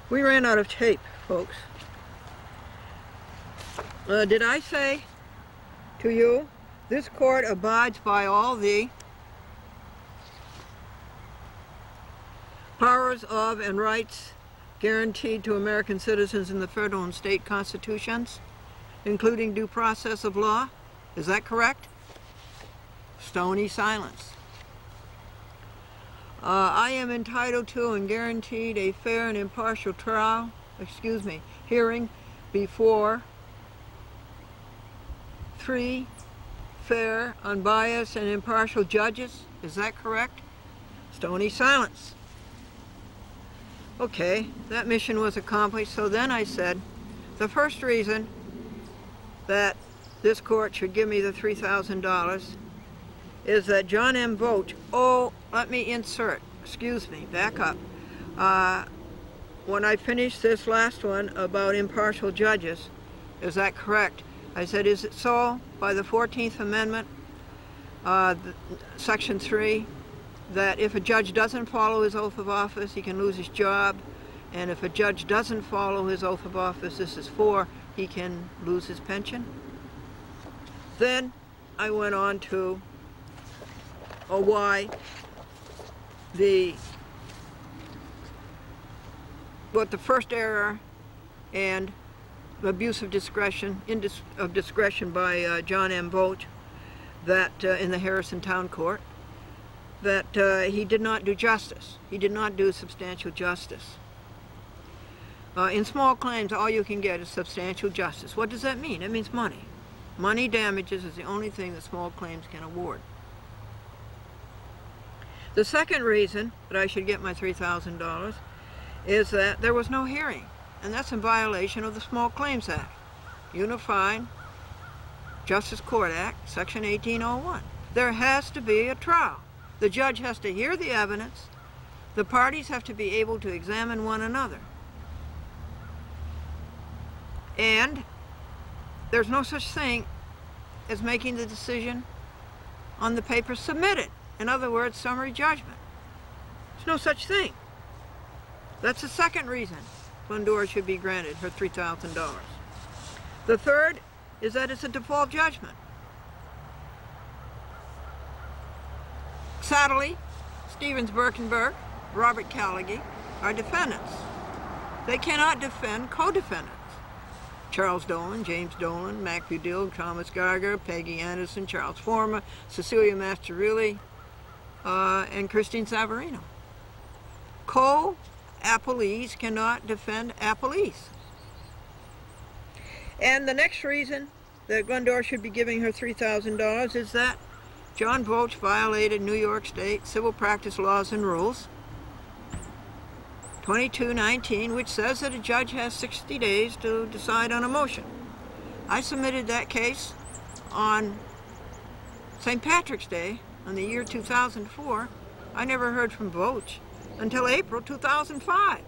We ran out of tape, folks. Did I say to you, this court abides by all the powers of and rights guaranteed to American citizens in the federal and state constitutions, including due process of law? Is that correct? Stony silence. I am entitled to and guaranteed a fair and impartial hearing before 3 fair, unbiased, and impartial judges. Is that correct? Stony silence. Okay, that mission was accomplished. So then I said, the first reason that this court should give me the $3,000 is that John M. Vogt, let me insert, excuse me, back up. When I finished this last one about impartial judges, is that correct? I said, is it so by the 14th Amendment, Section 3, that if a judge doesn't follow his oath of office, he can lose his job, and if a judge doesn't follow his oath of office, this is 4, he can lose his pension? Then I went on to why what the first error and abuse of discretion, by John M. Vogt, that in the Harrison Town Court, that he did not do justice. He did not do substantial justice. In small claims, all you can get is substantial justice. What does that mean? It means money. Money damages is the only thing that small claims can award. The second reason that I should get my $3,000 is that there was no hearing, and that's in violation of the Small Claims Act, Unified Justice Court Act, Section 1801. There has to be a trial. The judge has to hear the evidence. The parties have to be able to examine one another. And there's no such thing as making the decision on the paper submitted. In other words, summary judgment. There's no such thing. That's the second reason Glendora should be granted her $3,000. The third is that it's a default judgment. Sadly, Stevens Birkenberg, Robert Callaghy are defendants. They cannot defend co-defendants. Charles Dolan, James Dolan, Mac Budil, Thomas Geiger, Peggy Anderson, Charles Forma, Cecilia Masterilli, and Christine Savarino. Co-appellees cannot defend appellees. And the next reason that Glendora should be giving her $3,000 is that John Vogt violated New York State civil practice laws and rules, 2219, which says that a judge has 60 days to decide on a motion. I submitted that case on St. Patrick's Day in the year 2004. I never heard from Vogt until April 2005.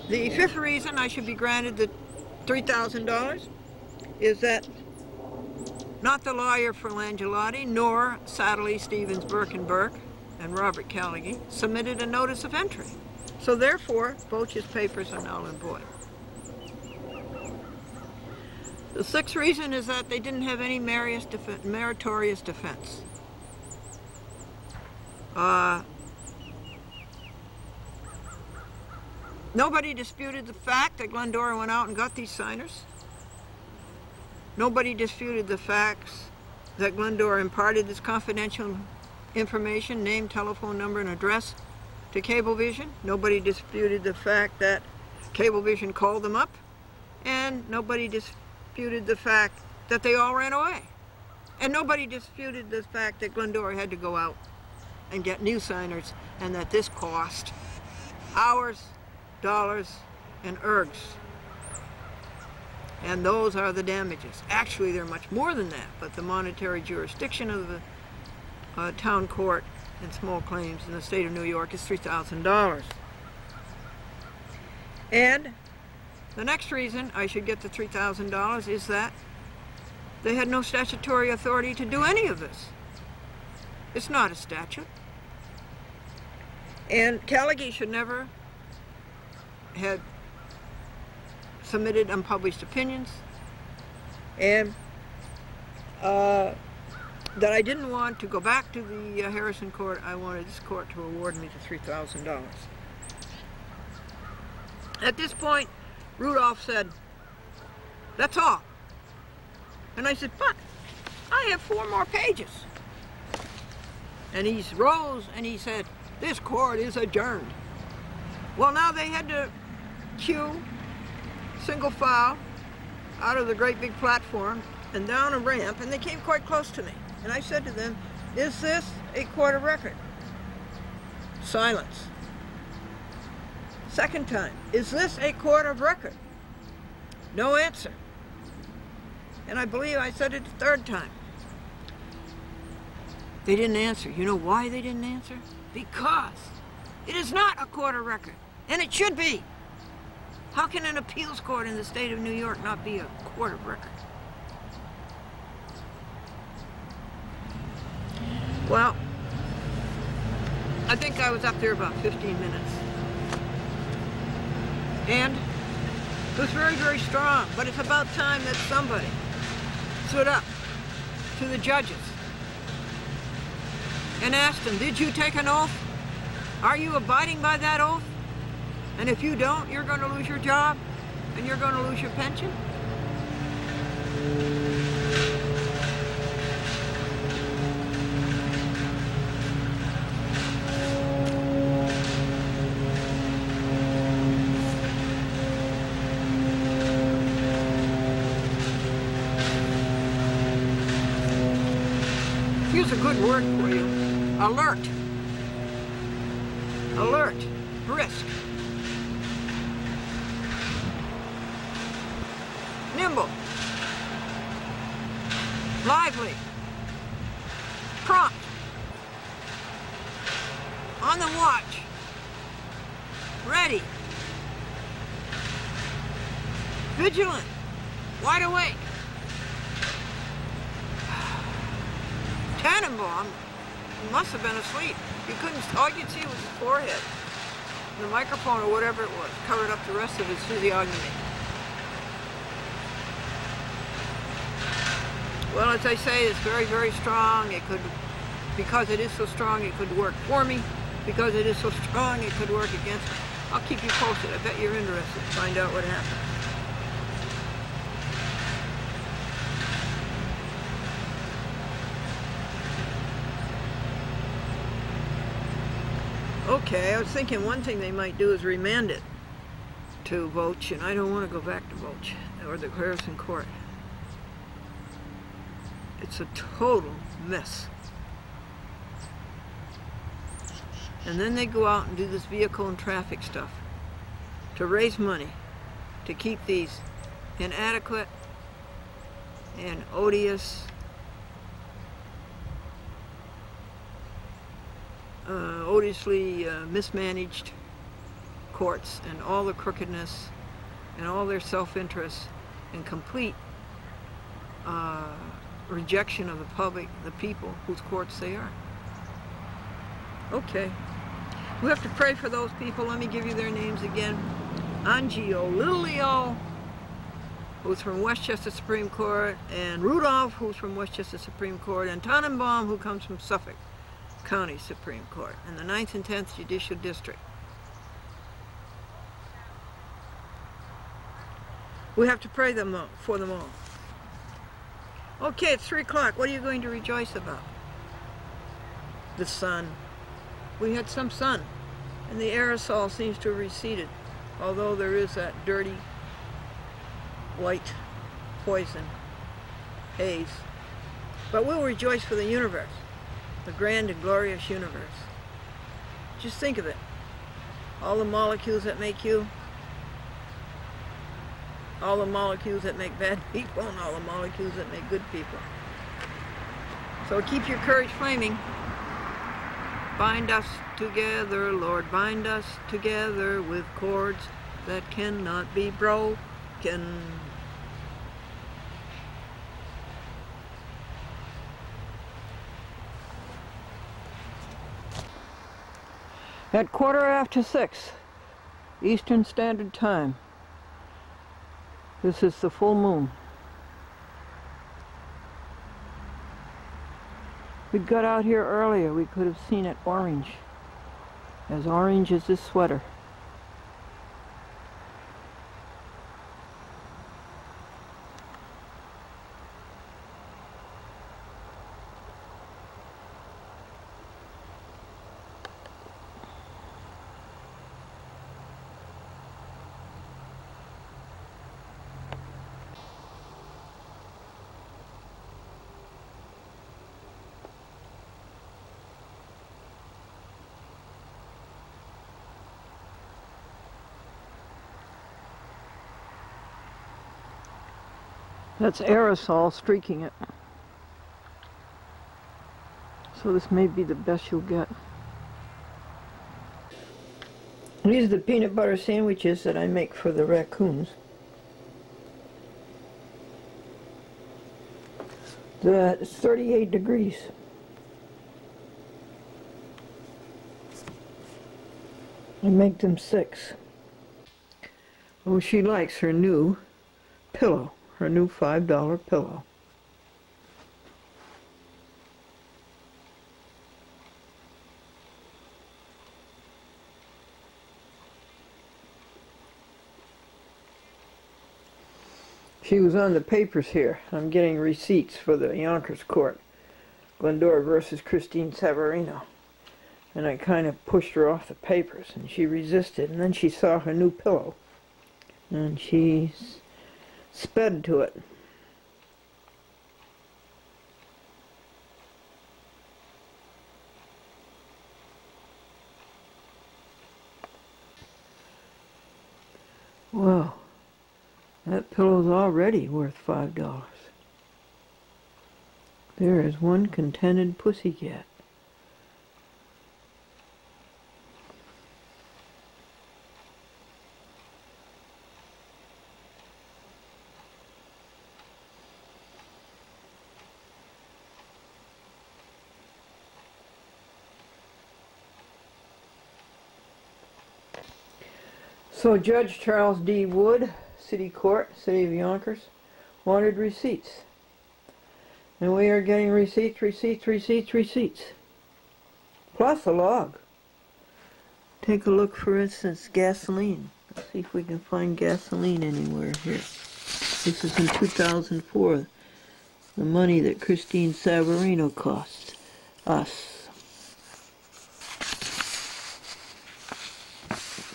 The fifth reason I should be granted the $3,000 is that not the lawyer for Langelotti, nor, sadly, Stevens Birkenberg and Robert Callaghy submitted a notice of entry. So therefore, Vogt's papers are null and void. The sixth reason is that they didn't have any meritorious defense. Nobody disputed the fact that Glendora went out and got these signers. Nobody disputed the facts that Glendora imparted this confidential information, name, telephone number, and address to Cablevision. Nobody disputed the fact that Cablevision called them up, and nobody disputed the fact that they all ran away. And nobody disputed the fact that Glendora had to go out and get new signers, and that this cost hours, dollars, and ergs. And those are the damages. Actually, they're much more than that, but the monetary jurisdiction of the town court and small claims in the state of New York is $3,000. And the next reason I should get the $3,000 is that they had no statutory authority to do any of this. It's not a statute. And Callaghan should never have submitted unpublished opinions, and that I didn't want to go back to the Harrison court. I wanted this court to award me the $3,000. At this point, Rudolph said, "That's all." And I said, "But I have 4 more pages." And he rose and he said, "This court is adjourned." Well, now they had to queue single file out of the great big platform and down a ramp, and they came quite close to me. And I said to them, "Is this a court of record?" Silence. Second time, "Is this a court of record?" No answer. And I believe I said it the 3rd time. They didn't answer. You know why they didn't answer? Because it is not a court of record, and it should be. How can an appeals court in the state of New York not be a court of record? Well, I think I was up there about 15 minutes. And it was very, very strong, but it's about time that somebody stood up to the judges and asked them, "Did you take an oath? Are you abiding by that oath? And if you don't, you're going to lose your job and you're going to lose your pension?" Here's a good word for you. Alert. Alert. Brisk. Nimble. Lively. Prompt. On the watch. Ready. Vigilant. Wide awake. Tannenbaum must have been asleep. You couldn't, all you'd see was his forehead. And the microphone or whatever it was covered up the rest of his physiognomy. Well, as I say, it's very, very strong. It could, because it is so strong, it could work for me. Because it is so strong, it could work against me. I'll keep you posted. I bet you're interested to find out what happens. Okay, I was thinking one thing they might do is remand it to Voch, and I don't want to go back to Voch or the Harrison court. It's a total mess. And then they go out and do this vehicle and traffic stuff to raise money to keep these inadequate and odious, odiously mismanaged courts, and all the crookedness and all their self-interest and complete rejection of the public, the people whose courts they are. Okay. We have to pray for those people. Let me give you their names again. Angio, Little Leo, who's from Westchester Supreme Court, and Rudolph, who's from Westchester Supreme Court, and Tannenbaum, who comes from Suffolk County Supreme Court, and the 9th and 10th Judicial District. We have to pray for them all. Okay, it's 3 o'clock. What are you going to rejoice about? The sun. We had some sun, and the aerosol seems to have receded, although there is that dirty white poison haze. But we'll rejoice for the universe, the grand and glorious universe. Just think of it. All the molecules that make you, all the molecules that make bad people, and all the molecules that make good people. So keep your courage flaming. Bind us together, Lord, bind us together with cords that cannot be broken. At 6:15 Eastern Standard Time. This is the full moon. We got out here earlier, we could have seen it orange as this sweater. That's aerosol streaking it. So this may be the best you'll get. These are the peanut butter sandwiches that I make for the raccoons. It's 38 degrees. I make them 6. Oh, she likes her new pillow. Her new $5 pillow. She was on the papers here. I'm getting receipts for the Yonkers court. Glendora versus Christine Savarino. And I kind of pushed her off the papers and she resisted. And then she saw her new pillow. And she sped to it. Wow, that pillow's already worth $5. There is one contented pussycat. So Judge Charles D. Wood, City Court, City of Yonkers, wanted receipts. And we are getting receipts. Plus a log. Take a look, for instance, gasoline. Let's see if we can find gasoline anywhere here. This is in 2004. The money that Christine Savarino cost us.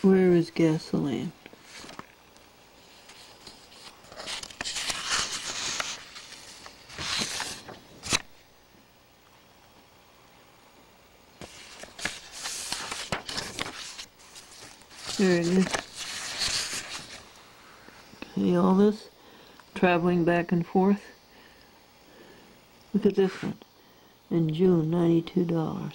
Where is gasoline? There it is. See all this? Traveling back and forth. Look at this one. In June, $92.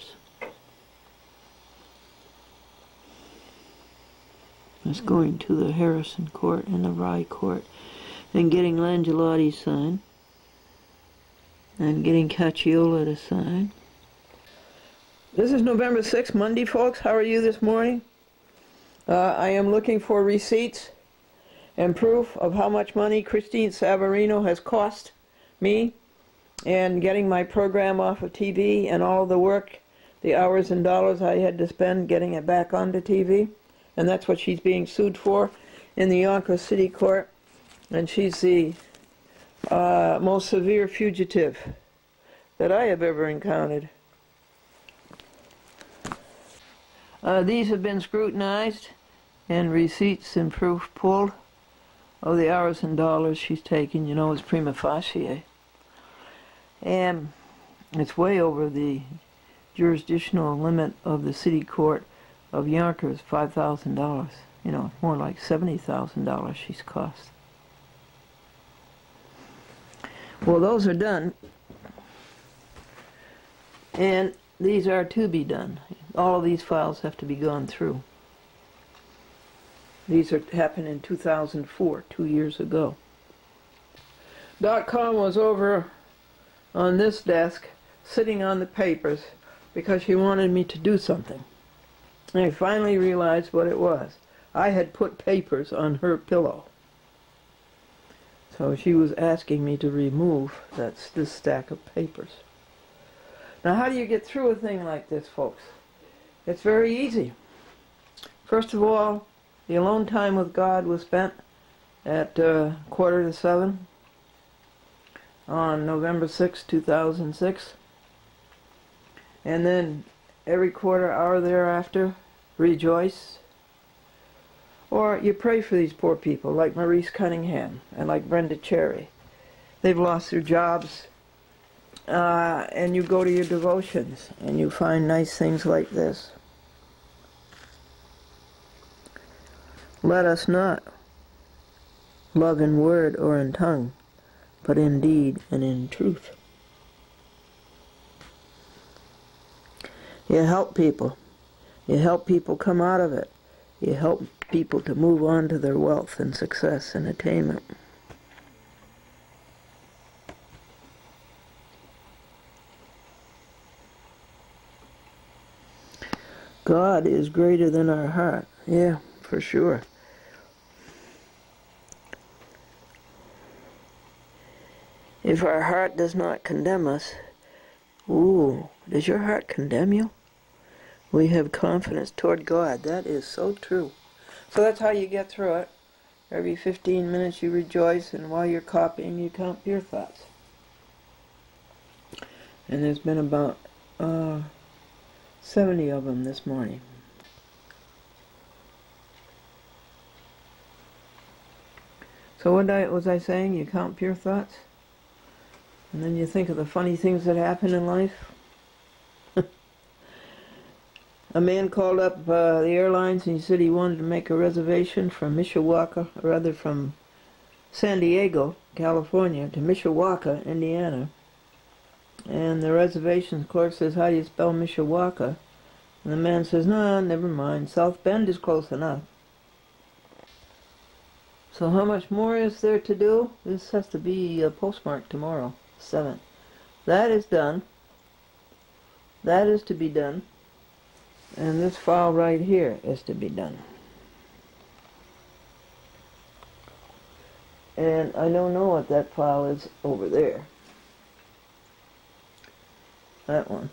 It's going to the Harrison Court and the Rye Court and getting Langelotti signed and getting Cacciola to sign. This is November 6th, Monday, folks. How are you this morning? I am looking for receipts and proof of how much money Christine Savarino has cost me and getting my program off of TV and all the work, the hours and dollars I had to spend getting it back onto TV. And that's what she's being sued for in the Yonkers City Court. And she's the most severe fugitive that I have ever encountered. These have been scrutinized and receipts and proof pulled of the hours and dollars she's taken. You know, it's prima facie. And it's way over the jurisdictional limit of the City Court of Yonkers, $5,000. You know, more like $70,000 she's cost. Well, those are done. And these are to be done. All of these files have to be gone through. These happened in 2004, 2 years ago. .com was over on this desk, sitting on the papers, because she wanted me to do something. And I finally realized what it was. I had put papers on her pillow. So she was asking me to remove this stack of papers. Now, how do you get through a thing like this, folks? It's very easy. First of all, the alone time with God was spent at 6:45 on November 6, 2006. And then every quarter hour thereafter, rejoice. Or you pray for these poor people, like Maurice Cunningham and like Brenda Cherry. They've lost their jobs. And you go to your devotions and you find nice things like this. Let us not love in word or in tongue, but in deed and in truth. You help people. You help people come out of it. You help people to move on to their wealth and success and attainment. God is greater than our heart. Yeah, for sure. If our heart does not condemn us, ooh, does your heart condemn you? We have confidence toward God. That is so true. So that's how you get through it. Every 15 minutes you rejoice, and while you're copying, you count your thoughts. And there's been about 70 of them this morning. So what was I saying? You count pure thoughts? And then you think of the funny things that happen in life. A man called up the airlines and he said he wanted to make a reservation from from San Diego, California, to Mishawaka, Indiana. And the reservation clerk says, how do you spell Mishawaka? And the man says, no, never mind. South Bend is close enough. So how much more is there to do? This has to be postmarked tomorrow, 7th. That is done. That is to be done. And this file right here is to be done. And I don't know what that file is over there. That one.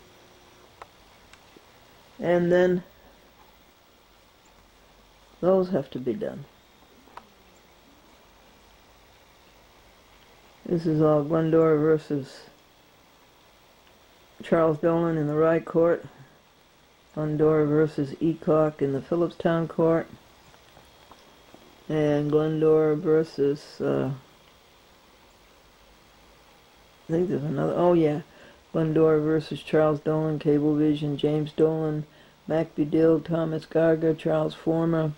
And then those have to be done. This is all Glendora versus Charles Dolan in the Rye Court. Glendora versus Eacock in the Phillipstown Court. And Glendora versus, I think there's another, oh yeah, Glendora versus Charles Dolan, Cablevision, James Dolan, Mac Budill, Thomas Garga, Charles Former,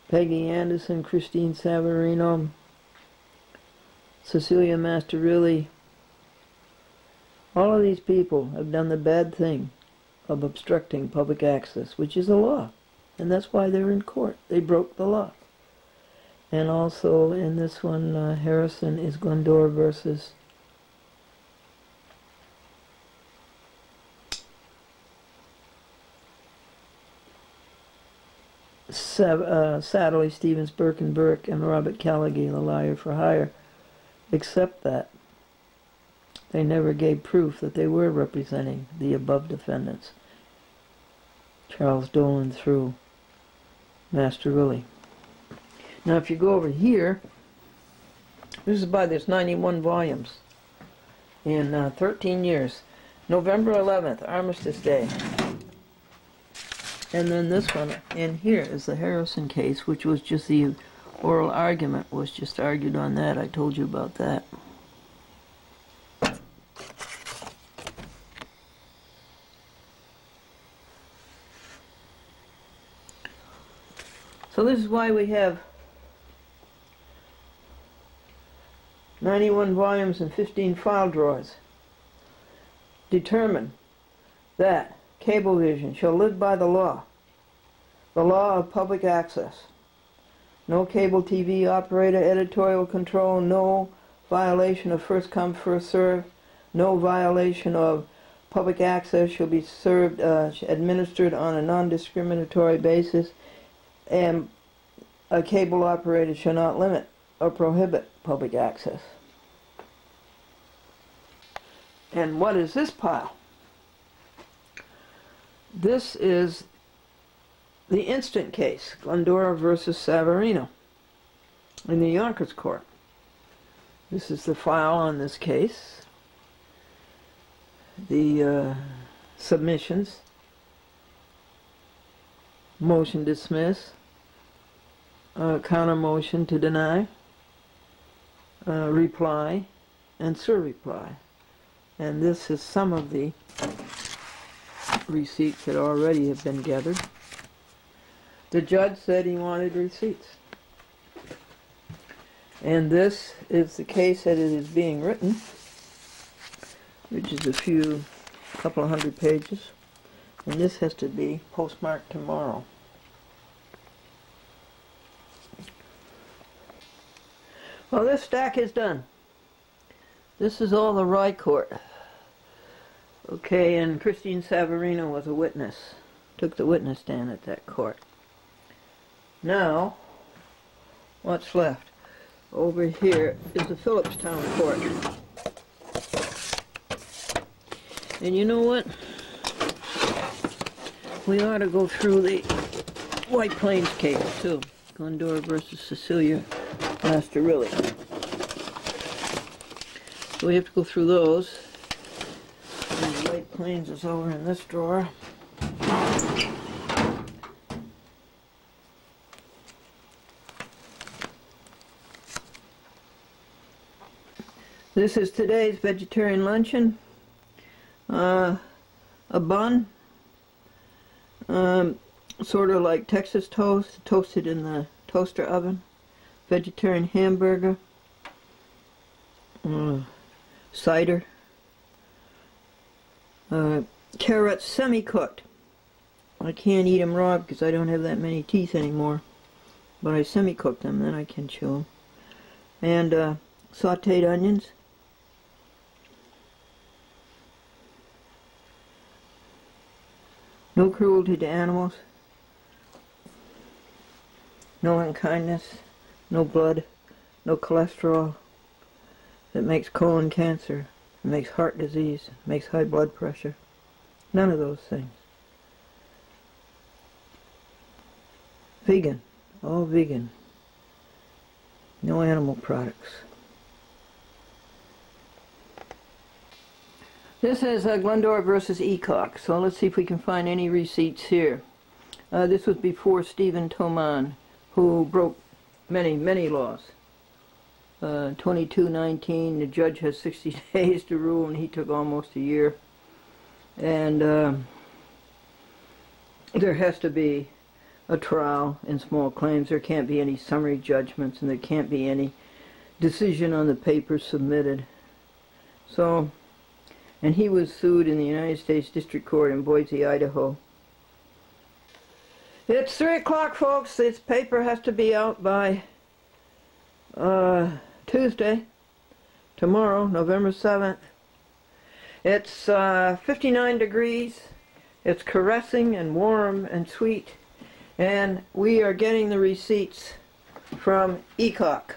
Peggy Anderson, Christine Savarino, Cecilia Masterilli. All of these people have done the bad thing of obstructing public access, which is a law. And that's why they're in court. They broke the law. And also in this one, Harrison is Glendora versus Sadly, Stevens, Burke and Burke, and Robert Callaghan, the liar for hire, except that they never gave proof that they were representing the above defendants. Charles Dolan through Masterilli. Now if you go over here, there's 91 volumes in 13 years. November 11th, Armistice Day. And then this one in here is the Harrison case, which was just the oral argument, was just argued on that. I told you about that. So this is why we have 91 volumes and 15 file drawers. Determine that Cablevision shall live by the law of public access. No cable TV operator editorial control, no violation of first come, first serve, no violation of public access shall be served, administered on a non-discriminatory basis, and a cable operator shall not limit or prohibit public access. And what is this pile? This is the instant case, Glendora versus Savarino, in the Yonkers Court. This is the file on this case, the submissions, motion dismiss, counter motion to deny, reply, and surreply. And this is some of the receipts that already have been gathered. The judge said he wanted receipts. And this is the case that it is being written, which is a couple of hundred pages. And this has to be postmarked tomorrow. Well, this stack is done. This is all the Rye Court. Okay, and Christine Savarino was a witness. Took the witness stand at that court. Now, what's left? Over here is the Phillipstown Court. And you know what? We ought to go through the White Plains case, too. Glendora versus Cecilia Masterilli. So we have to go through those. And the White Plains is over in this drawer. This is today's vegetarian luncheon. A bun, sort of like Texas toast, toasted in the toaster oven. Vegetarian hamburger. Cider. Carrots semi-cooked. I can't eat them raw because I don't have that many teeth anymore. But I semi-cook them, then I can chew them. And sauteed onions. No cruelty to animals. No unkindness. No blood. No cholesterol. That makes colon cancer. It makes heart disease. It makes high blood pressure. None of those things. Vegan. All vegan. No animal products. This is Glendora versus Ecock, so let's see if we can find any receipts here. This was before Stephen Toman, who broke many, many laws. 2219, the judge has 60 days to rule, and he took almost a year. And there has to be a trial in small claims. There can't be any summary judgments, and there can't be any decision on the papers submitted. So, and he was sued in the United States District Court in Boise, Idaho. It's 3 o'clock, folks. This paper has to be out by Tuesday, tomorrow, November 7th. It's 59 degrees. It's caressing and warm and sweet. And we are getting the receipts from Ecock.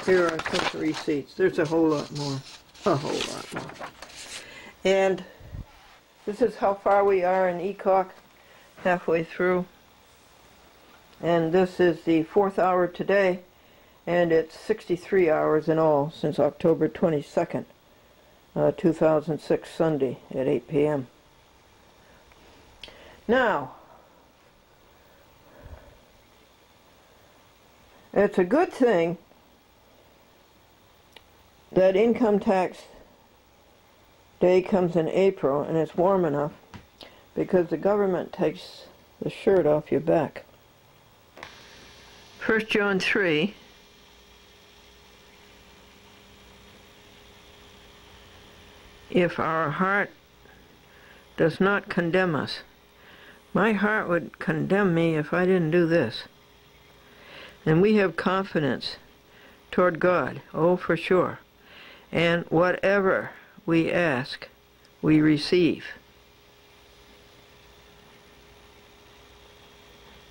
Here are some receipts. There's a whole lot more. A whole lot more. And this is how far we are in Ecock, halfway through. And this is the 4th hour today, and it's 63 hours in all since October 22nd, 2006, Sunday at 8 p.m. Now, it's a good thing that income tax day comes in April and it's warm enough, because the government takes the shirt off your back. 1 John 3, if our heart does not condemn us. My heart would condemn me if I didn't do this. And we have confidence toward God, oh, for sure. And whatever we ask, we receive.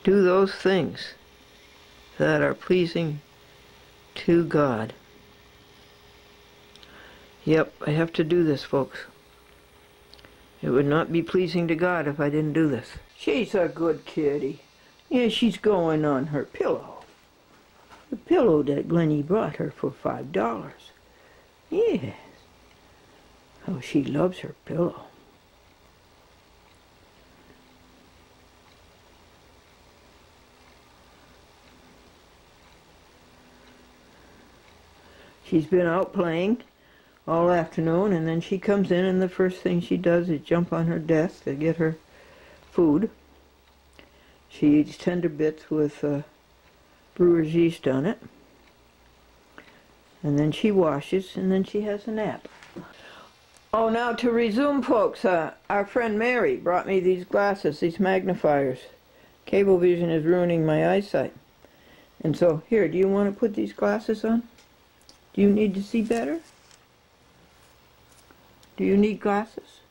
Do those things that are pleasing to God. Yep, I have to do this, folks. It would not be pleasing to God if I didn't do this. She's a good kitty. Yeah, she's going on her pillow. The pillow that Glennie brought her for $5. Yes. Oh, she loves her pillow. She's been out playing all afternoon, and then she comes in, and the first thing she does is jump on her desk to get her food. She eats tender bits with brewer's yeast on it. And then she washes, and then she has a nap. Oh, now to resume, folks, our friend Mary brought me these glasses, these magnifiers. Cablevision is ruining my eyesight. And so, here, do you want to put these glasses on? Do you need to see better? Do you need glasses?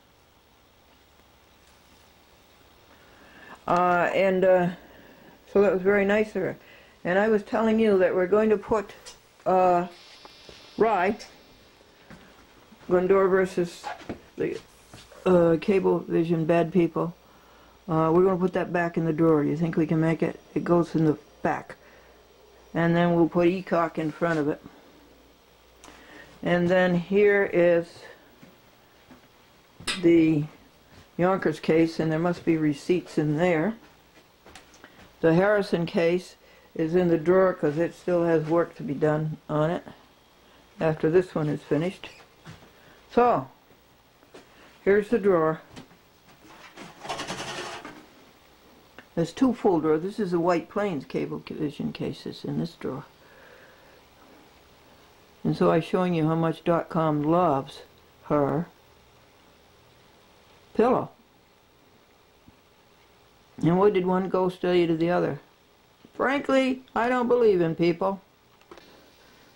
So that was very nice of her. And I was telling you that we're going to put Rye, Glendora versus the Cablevision bad people. We're going to put that back in the drawer. You think we can make it? It goes in the back. And then we'll put ECOC in front of it. And then here is the Yonkers case, and there must be receipts in there. The Harrison case is in the drawer because it still has work to be done on it after this one is finished. So, here's the drawer. There's two full drawers. This is the White Plains Cablevision cases in this drawer. And so I'm showing you how much .com loves her pillow. And what did one ghost tell you to the other? Frankly, I don't believe in people.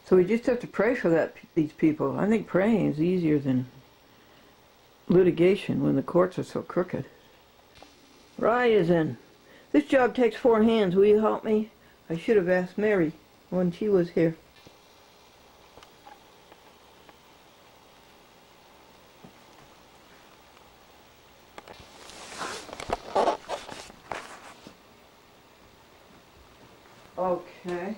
So we just have to pray for these people. I think praying is easier than litigation when the courts are so crooked. Rye is in. This job takes 4 hands. Will you help me? I should have asked Mary when she was here. Okay.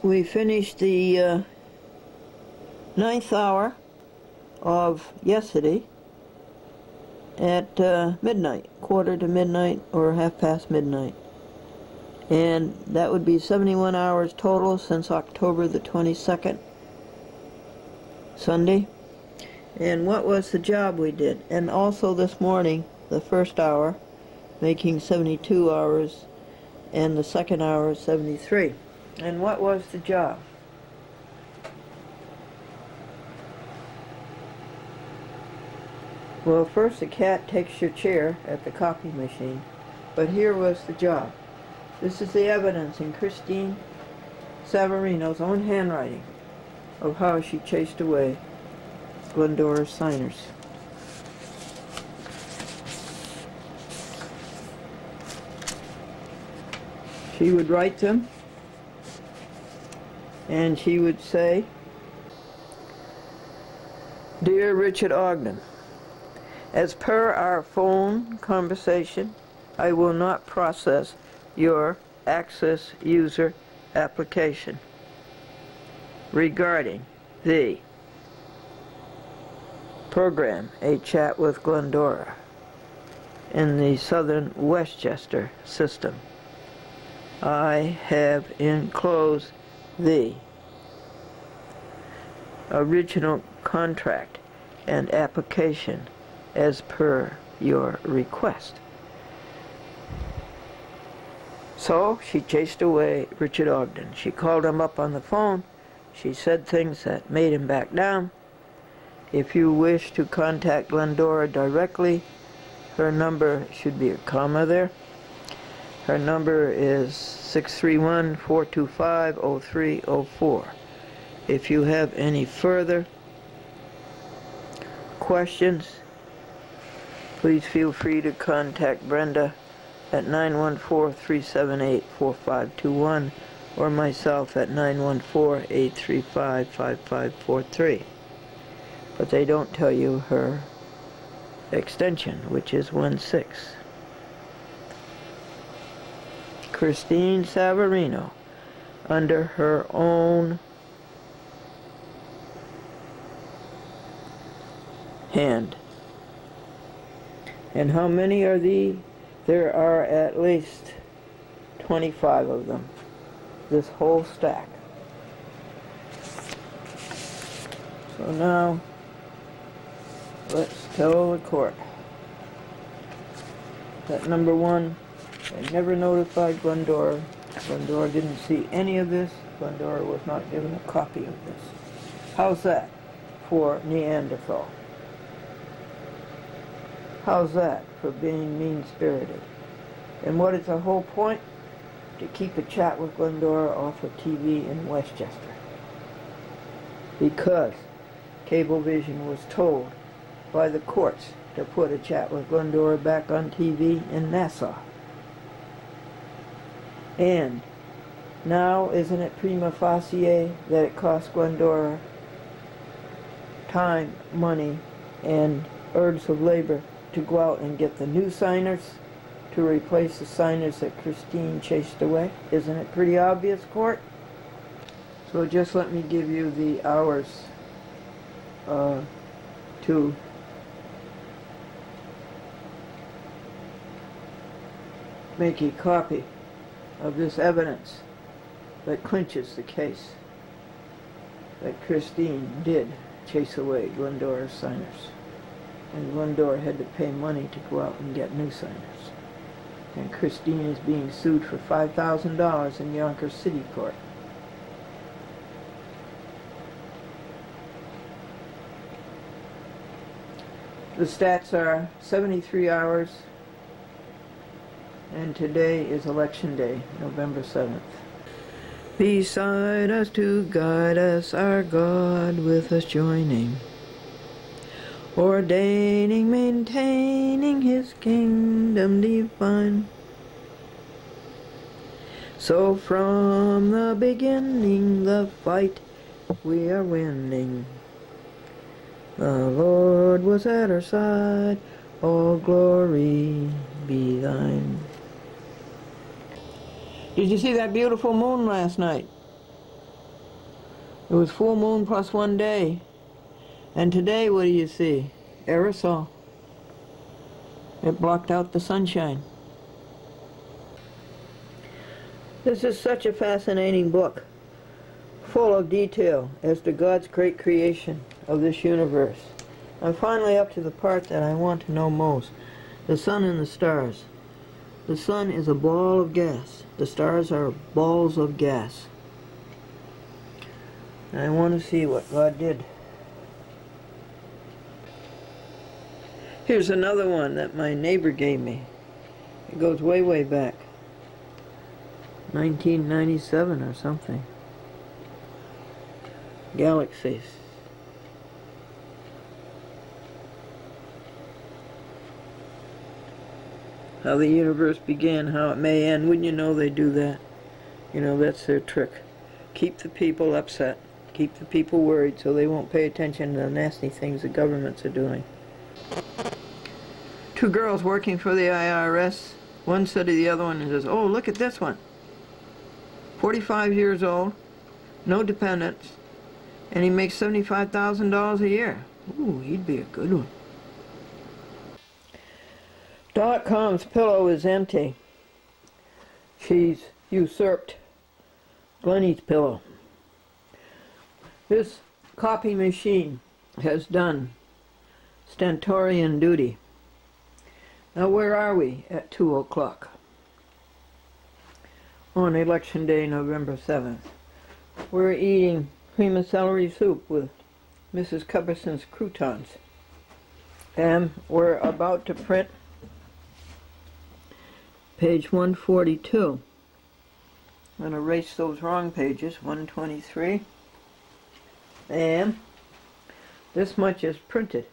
We finished the 9th hour of yesterday at midnight, quarter to midnight or half past midnight. And that would be 71 hours total since October the 22nd, Sunday. And what was the job we did? And also this morning, the first hour, making 72 hours, and the second hour, 73. And what was the job? Well, first the cat takes your chair at the copy machine, but here was the job. This is the evidence in Christine Savarino's own handwriting of how she chased away Glendora signers. She would write them, and she would say, "Dear Richard Ogden, as per our phone conversation, I will not process your Access user application regarding the program A Chat with Glendora in the Southern Westchester system. I have enclosed the original contract and application as per your request. So she chased away Richard Ogden. She called him up on the phone. She said things that made him back down. If you wish to contact Glendora directly, her number should be a comma there. Her number is 631-425-0304. If you have any further questions, please feel free to contact Brenda at 914-378-4521 or myself at 914-835-5543. But they don't tell you her extension, which is 16. Christine Savarino, under her own hand. And how many are these? There are at least 25 of them. This whole stack. So now, let's tell the court that number one, I never notified Glendora. Glendora didn't see any of this. Glendora was not given a copy of this. How's that for Neanderthal? How's that for being mean-spirited? And what is the whole point? To keep a chat with Glendora off of TV in Westchester. Because Cablevision was told by the courts to put a chat with Glendora back on TV in Nassau. And now, isn't it prima facie that it costs Glendora time, money, and urge of labor to go out and get the new signers to replace the signers that Christine chased away? Isn't it pretty obvious, court? So just let me give you the hours to make a copy of this evidence that clinches the case that Christine did chase away Glendora's signers. And Glendora had to pay money to go out and get new signers. And Christine is being sued for $5,000 in Yonkers City Court. The stats are 73 hours, and today is election day, November 7th. Beside us to guide us, our God with us joining, ordaining, maintaining his kingdom divine. So from the beginning the fight we are winning. The Lord was at our side, all glory be thine. Did you see that beautiful moon last night? It was full moon plus 1 day. And today, what do you see? Aerosol. It blocked out the sunshine. This is such a fascinating book, full of detail as to God's great creation of this universe. I'm finally up to the part that I want to know most, the sun and the stars. The sun is a ball of gas. The stars are balls of gas. And I want to see what God did. Here's another one that my neighbor gave me. It goes way, way back. 1997 or something. Galaxies. How the universe began, how it may end. Wouldn't you know they do that? You know, that's their trick. Keep the people upset. Keep the people worried so they won't pay attention to the nasty things the governments are doing. Two girls working for the IRS. One said to the other one and says, "Oh, look at this one. 45 years old, no dependents, and he makes $75,000 a year. Ooh, he'd be a good one." .com's pillow is empty. She's usurped Glenny's pillow. This copy machine has done stentorian duty. Now where are we at 2 o'clock on Election Day, November 7th? We're eating cream of celery soup with Mrs. Cubberson's croutons. And we're about to print page 142. I'm going to erase those wrong pages, 123. And this much is printed.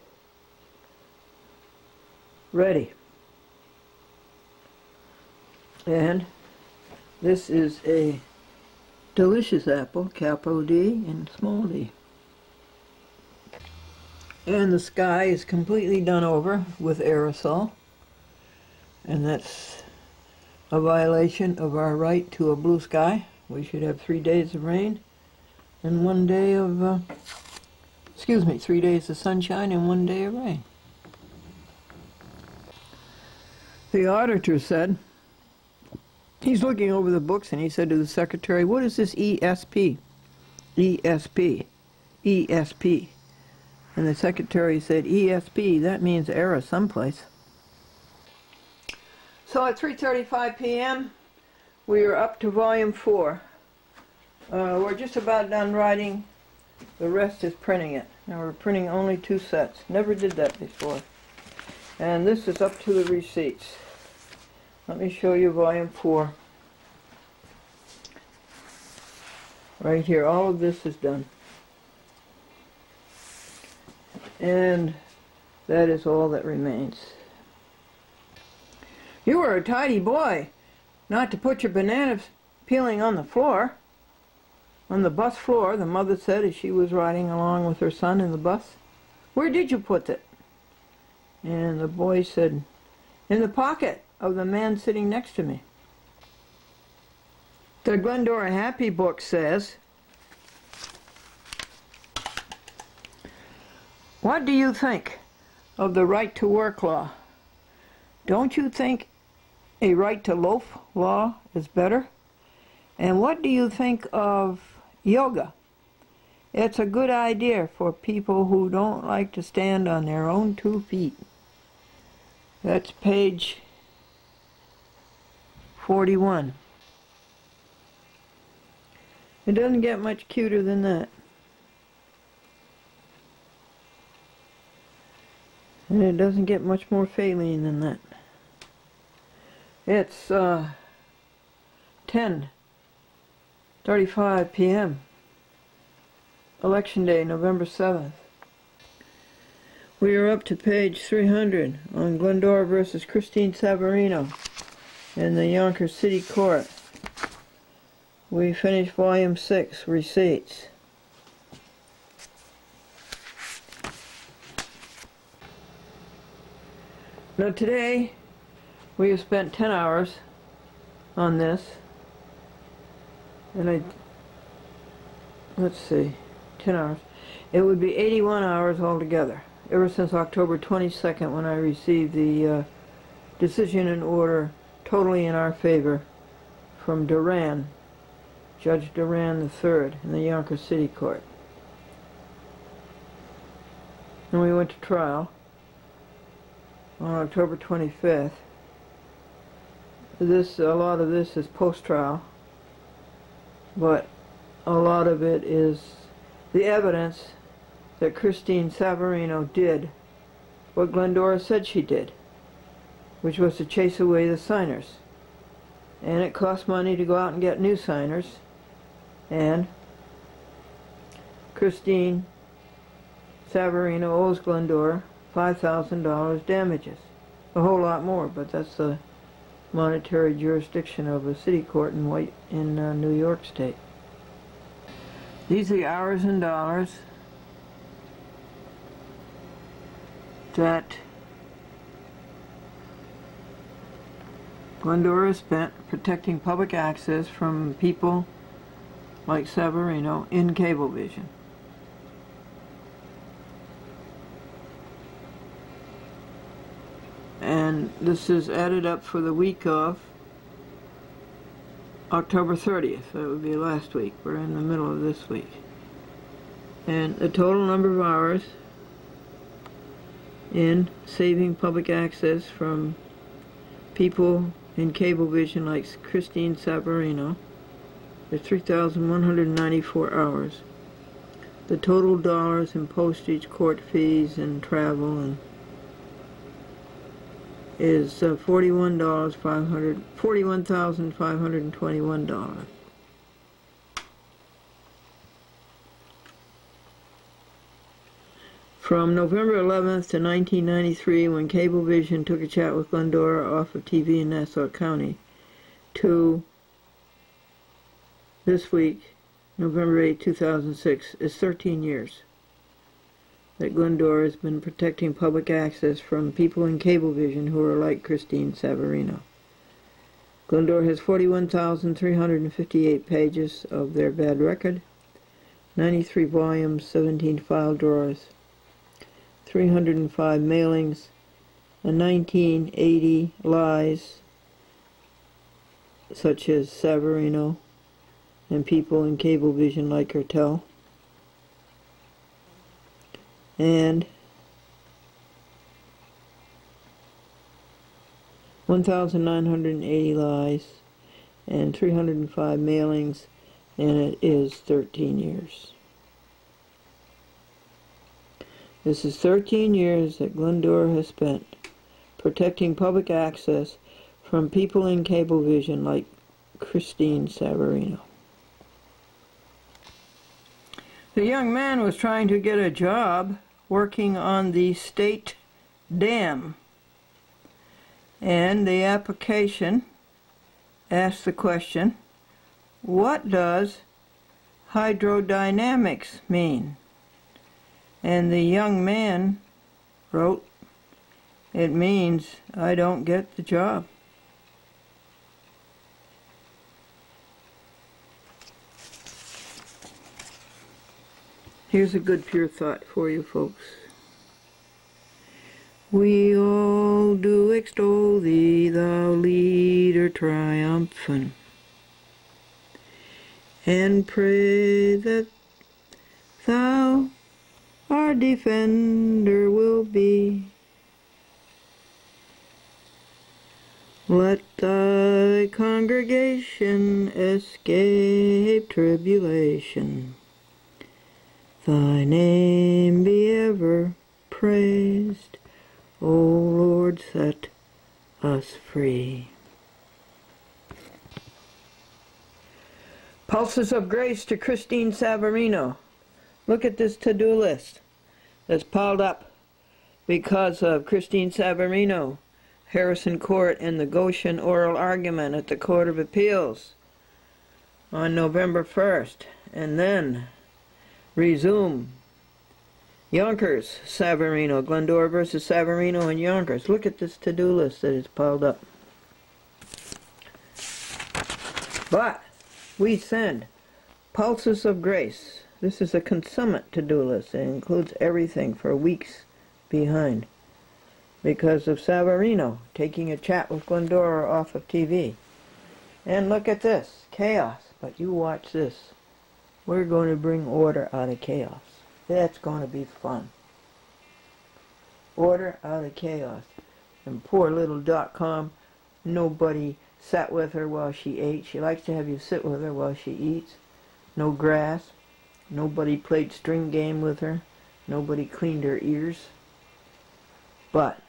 Ready. And this is a delicious apple, capital D and small d. And the sky is completely done over with aerosol. And that's a violation of our right to a blue sky. We should have 3 days of rain and 1 day of, 3 days of sunshine and 1 day of rain. The auditor said, he's looking over the books, and he said to the secretary, "What is this ESP? ESP. ESP." And the secretary said, "ESP, that means error someplace." So at 3:35 p.m., we are up to volume 4. We're just about done writing. The rest is printing it. Now we're printing only 2 sets. Never did that before. And this is up to the receipts. Let me show you volume 4. Right here, all of this is done. And that is all that remains. You were a tidy boy, not to put your bananas peeling on the floor. On the bus floor, the mother said as she was riding along with her son in the bus. "Where did you put it?" And the boy said, "In the pocket of the man sitting next to me." The Glendora Happy Book says, "What do you think of the right to work law? Don't you think a right to loaf law is better? And what do you think of yoga? It's a good idea for people who don't like to stand on their own 2 feet." That's page 41. It doesn't get much cuter than that. And it doesn't get much more Faline than that. It's 10:35 p.m. Election Day, November 7th. We are up to page 300 on Glendora versus Christine Savarino in the Yonkers City Court. We finished volume 6, Receipts. Now today, we have spent 10 hours on this, and let's see, 10 hours. It would be 81 hours altogether, ever since October 22nd when I received the decision and order totally in our favor from Duran, Judge Duran III in the Yonkers City Court. And we went to trial on October 25th. A lot of this is post-trial, but a lot of it is the evidence that Christine Savarino did what Glendora said she did, which was to chase away the signers. And it cost money to go out and get new signers, and Christine Savarino owes Glendora $5,000 damages. A whole lot more, but that's the monetary jurisdiction of a city court in New York State. These are the hours and dollars that Glendora spent protecting public access from people like Savarino in Cablevision. And this is added up for the week of October 30th. That would be last week. We're in the middle of this week. And the total number of hours in saving public access from people in Cablevision like Christine Savarino. There's 3,194 hours. The total dollars in postage, court fees, and travel and is $41,521. From November 11th to 1993, when Cablevision took a chat with Glendora off of TV in Nassau County, to this week, November 8, 2006, is 13 years that Glendora has been protecting public access from people in Cablevision who are like Christine Savarino. Glendora has 41,358 pages of their bad record, 93 volumes, 17 file drawers, 305 mailings, and 1980 lies, such as Savarino and people in Cablevision like her tell, and 1,980 lies and 305 mailings, and it is 13 years. This is 13 years that Glendora has spent protecting public access from people in Cablevision like Christine Savarino. The young man was trying to get a job working on the state dam, and the application asked the question, what does hydrodynamics mean? And the young man wrote, it means I don't get the job. Here's a good pure thought for you folks. We all do extol thee, thou leader triumphant, and pray that thou our defender will be. Let thy congregation escape tribulation. Thy name be ever praised, O Lord, set us free. Pulses of Grace to Christine Savarino. Look at this to-do list that's piled up because of Christine Savarino, Harrison Court, and the Goshen oral argument at the Court of Appeals on November 1st. And then resume Yonkers, Savarino, Glendora versus Savarino and Yonkers. Look at this to-do list that is piled up. But we send Pulses of Grace. This is a consummate to-do list. It includes everything for weeks behind because of Savarino taking a chat with Glendora off of TV. And look at this, chaos. But you watch this. We're going to bring order out of chaos. That's going to be fun. Order out of chaos. And poor little .com, nobody sat with her while she ate. She likes to have you sit with her while she eats. No grass. Nobody played string game with her. Nobody cleaned her ears. But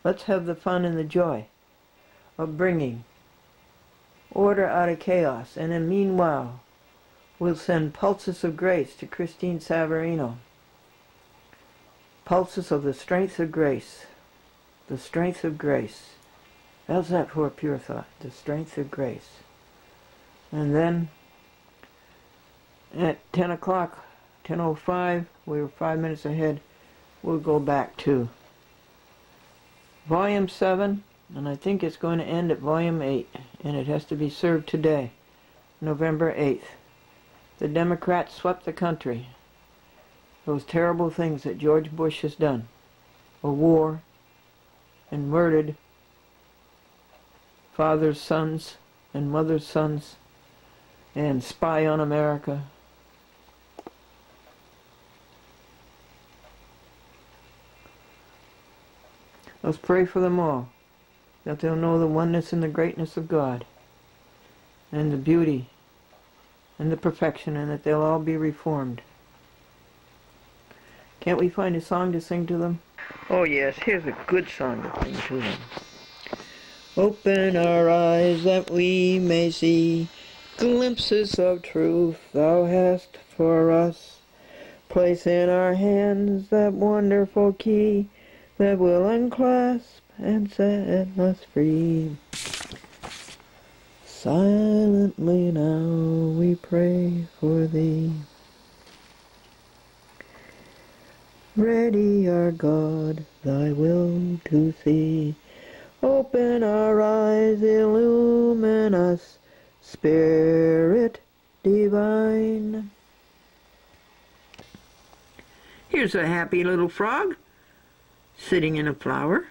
let's have the fun and the joy of bringing order out of chaos. And then meanwhile, we'll send Pulses of Grace to Christine Savarino. Pulses of the strength of grace. The strength of grace. How's that for a pure thought? The strength of grace. And then at 10 o'clock, 10:05, we were 5 minutes ahead, we'll go back to Volume 7, and I think it's going to end at Volume 8, and it has to be served today, November 8th. The Democrats swept the country. Those terrible things that George Bush has done. A war, and murdered fathers' sons and mothers' sons, and spy on America. Let's pray for them all, that they'll know the oneness and the greatness of God, and the beauty and the perfection, and that they'll all be reformed. Can't we find a song to sing to them? Oh yes, here's a good song to sing to them. Open our eyes that we may see glimpses of truth thou hast for us. Place in our hands that wonderful key that will unclasp and set us free. Silently now we pray for thee. Ready our God thy will to see. Open our eyes, illumine us, Spirit divine. Here's a happy little frog sitting in a flower.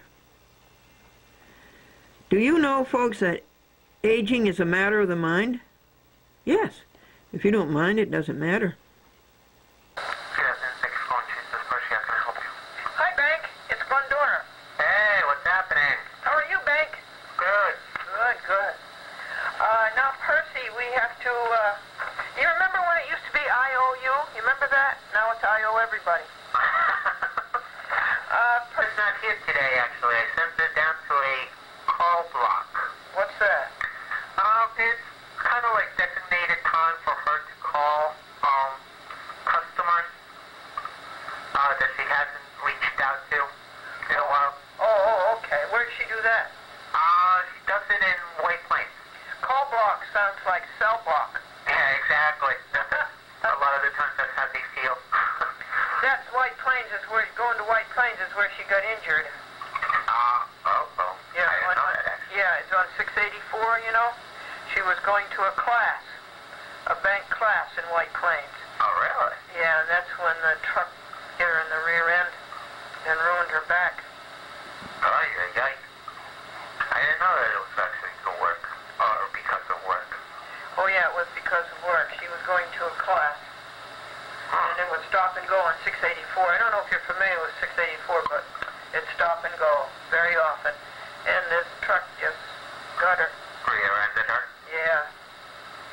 Do you know, folks, that aging is a matter of the mind? Yes. If you don't mind, it doesn't matter. Hi, Bank. It's Glendora. Hey, what's happening? How are you, Bank? Good. Good. Now, Percy, we have to, you remember when it used to be IOU? You remember that? Now it's IO everybody. It's not here today, actually. I sent it down to a call block. What's that? It's kind of like designated time for her to call customers that she hasn't reached out to in a while. Oh, okay. Where does she do that? She does it in White Plains. Call block sounds like cell block. Yeah, exactly. A lot of the times that's how they feel. That's White Plains is where, going to White Plains is where she got injured. Yeah, I didn't know that, actually. Yeah, it's on 684, you know. She was going to a class, a bank class in White Plains. Oh, really? Yeah, and that's when the truck hit her in the rear end and ruined her back. Oh, yeah. I didn't know that it was actually to work, or because of work. Oh, yeah, it was because of work. She was going to a class, and it was stop and go on 684. I don't know if you're familiar with 684, but it's stop and go very often. And this truck just got her. Rear-ended her? Yeah.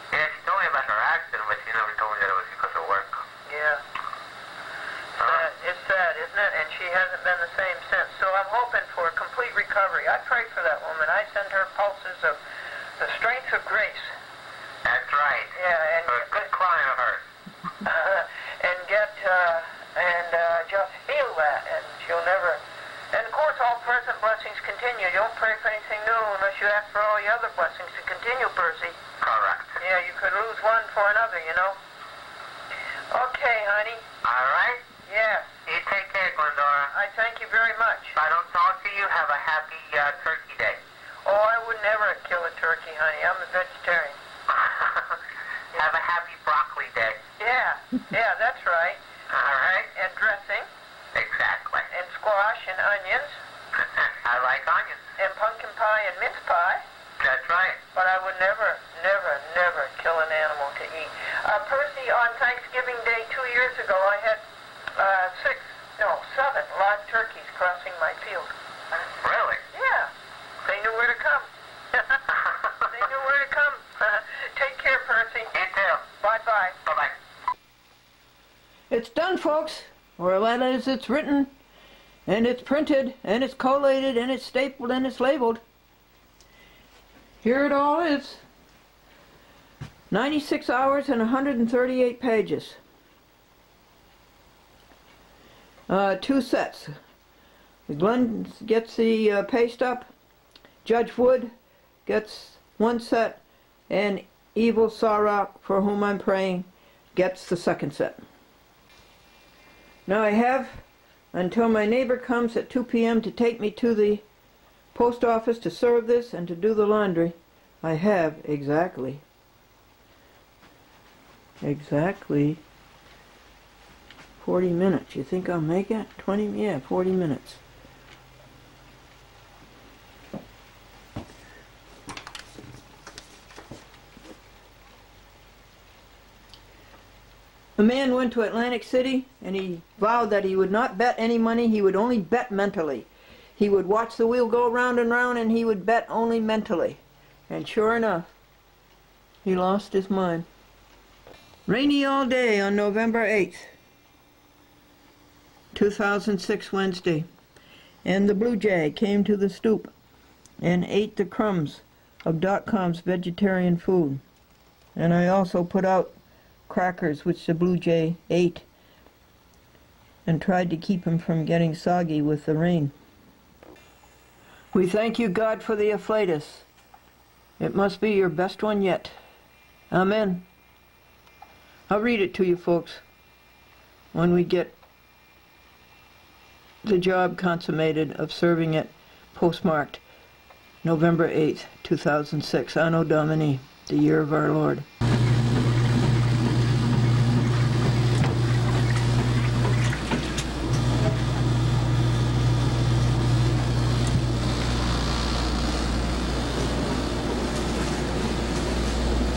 Yeah, she told me about her accident, but she never told me that it was because of work. Yeah. It's sad, isn't it? And she hasn't been the same since. So I'm hoping for a complete recovery. I pray for that woman. I send her pulses of the strength of grace. That's right. Yeah, and a good client of hers. and get just feel that, and she'll never. And of course, all present blessings continue. You don't pray for anything new unless you ask for all the other blessings to continue, Percy. Correct. Yeah, you could lose one for another, you know. Okay, honey. All right. Yeah. You take care, Glendora. I thank you very much. If I don't talk to you, have a happy Turkey Day. Oh, I would never kill a turkey, honey. I'm a vegetarian. Have a happy broccoli day. Yeah, that's right. All right. And dressing. Exactly. And squash and onions. I like onions. And pumpkin pie and mince pie. That's right. But I would never kill an animal to eat. Percy, on Thanksgiving Day 2 years ago, I had 7 live turkeys crossing my field. Really? Yeah. They knew where to come. They knew where to come. Take care, Percy. You too. Bye-bye. Bye-bye. It's done, folks. Or that is, it's written, and it's printed, and it's collated, and it's stapled, and it's labeled. Here it all is. 96 hours and 138 pages. 2 sets. Glenn gets the paste up. Judge Wood gets 1 set. And Evil Sarok, for whom I'm praying, gets the 2nd set. Now I have until my neighbor comes at 2 p.m. to take me to the post office to serve this and to do the laundry. I have exactly 40 minutes. You think I'll make it? 20? Yeah, 40 minutes. A man went to Atlantic City and he vowed that he would not bet any money, he would only bet mentally. He would watch the wheel go round and round, and he would bet only mentally. And sure enough, he lost his mind. Rainy all day on November 8th, 2006, Wednesday. And the blue jay came to the stoop and ate the crumbs of .com's vegetarian food. And I also put out crackers which the blue jay ate and tried to keep him from getting soggy with the rain. We thank you, God, for the afflatus. It must be your best one yet. Amen. I'll read it to you folks when we get the job consummated of serving it, postmarked November 8th, 2006, Anno Domini, the year of our Lord.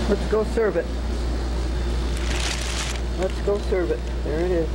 Let's go serve it. Let's go serve it. There it is.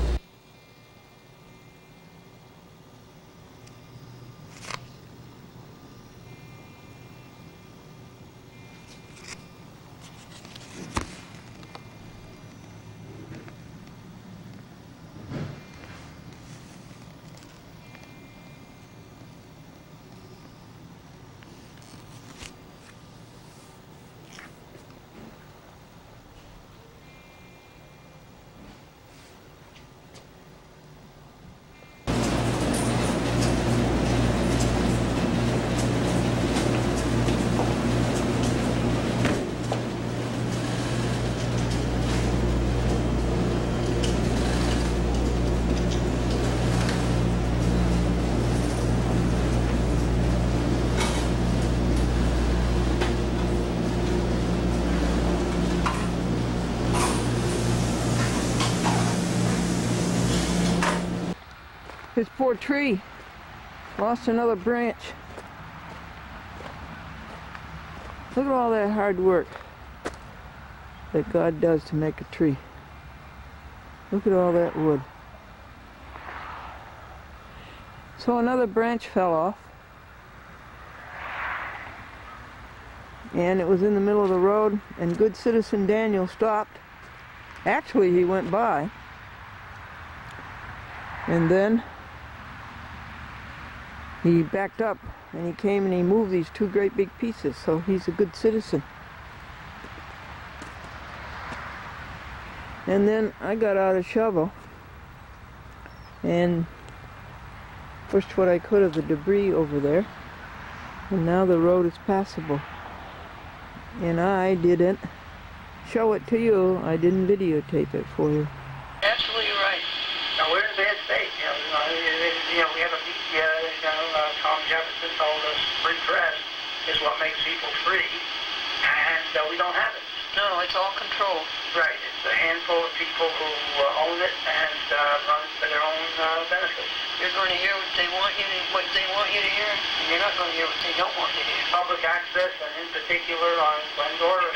This poor tree lost another branch. Look at all that hard work that God does to make a tree. Look at all that wood. So another branch fell off, and it was in the middle of the road, and good citizen Daniel stopped. Actually, he went by, and then he backed up, and he came and he moved these two great big pieces, so he's a good citizen. And then I got out a shovel and pushed what I could of the debris over there, and now the road is passable. And I didn't show it to you, I didn't videotape it for you. Absolutely right. Now we're in bad state. We have a media, Tom Jefferson told us free press is what makes people free, and we don't have it. No, it's all controlled. Right. It's a handful of people who own it and run it for their own benefit. You're going to hear what they want you to hear, and you're not going to hear what they don't want you to hear. Public access, and in particular on Glendora,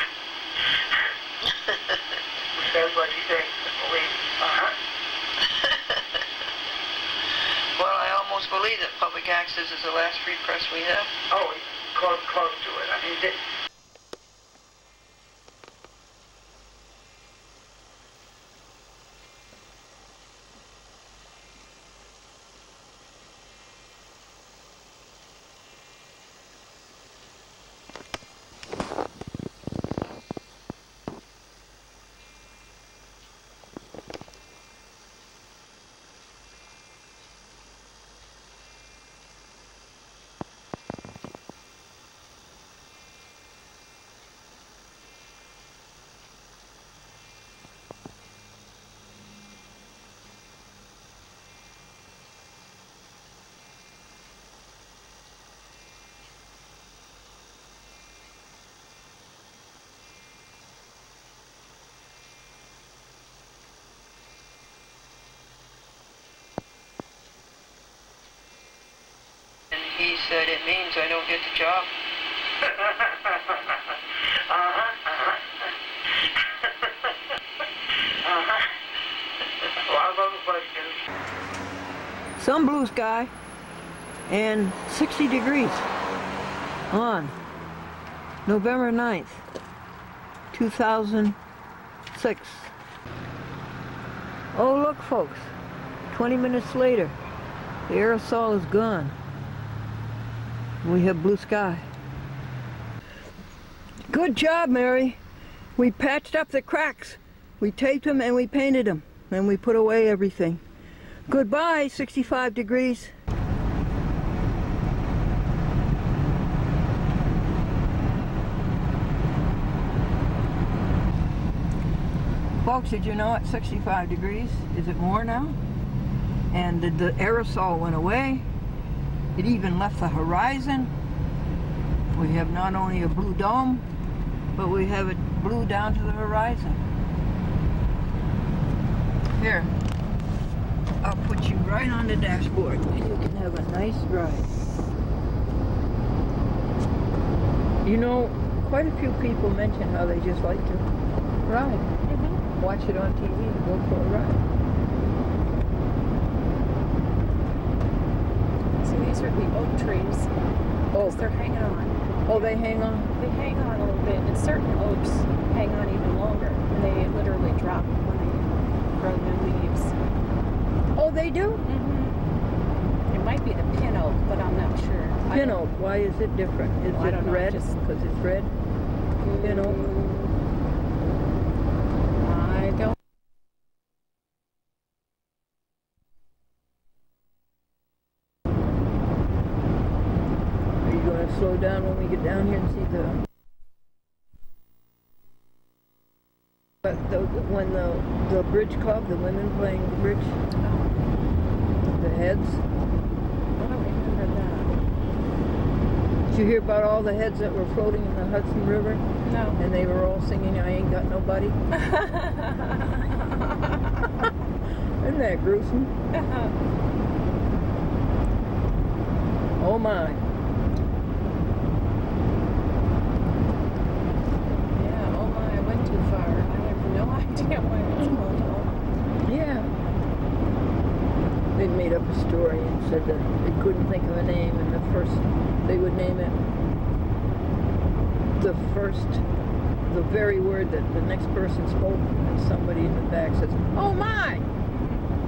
who says what he thinks and believes. Well, I almost believe that public access is the last free press we have. Oh, close to it. I mean, He said it means I don't get the job. A lot of other questions. Some blue sky and 60 degrees on November 9th, 2006. Oh, look, folks, 20 minutes later, the aerosol is gone. We have blue sky. Good job, Mary. We patched up the cracks. We taped them and we painted them. And we put away everything. Goodbye, 65 degrees. Folks, did you know at 65 degrees, is it more now? And the aerosol went away. It even left the horizon. We have not only a blue dome, but we have it blue down to the horizon. Here, I'll put you right on the dashboard and you can have a nice drive. You know, quite a few people mention how they just like to ride. Watch it on TV and go for a ride. So these are the oak trees. Oh, They're hanging on. Oh, they hang on? They hang on a little bit, and certain oaks hang on even longer. And they literally drop when they grow new leaves. Oh, they do? Mm-hmm. It might be the pin oak, but I'm not sure. Pin oak, why is it different? Is I it don't know, red? just- Because it's red? Pin oak? I don't. Are you going to slow down when we get down here and see when the bridge club, the women playing bridge, the heads? I don't remember that. Did you hear about all the heads that were floating in the Hudson River? No. And they were all singing, "I ain't got nobody." Isn't that gruesome? Oh my. Yeah, oh my, I went too far. I have no idea why it's called home. Yeah. They made up a story and said that they couldn't think of a name, and they would name it the very word that the next person spoke, and somebody in the back says, "Oh my!"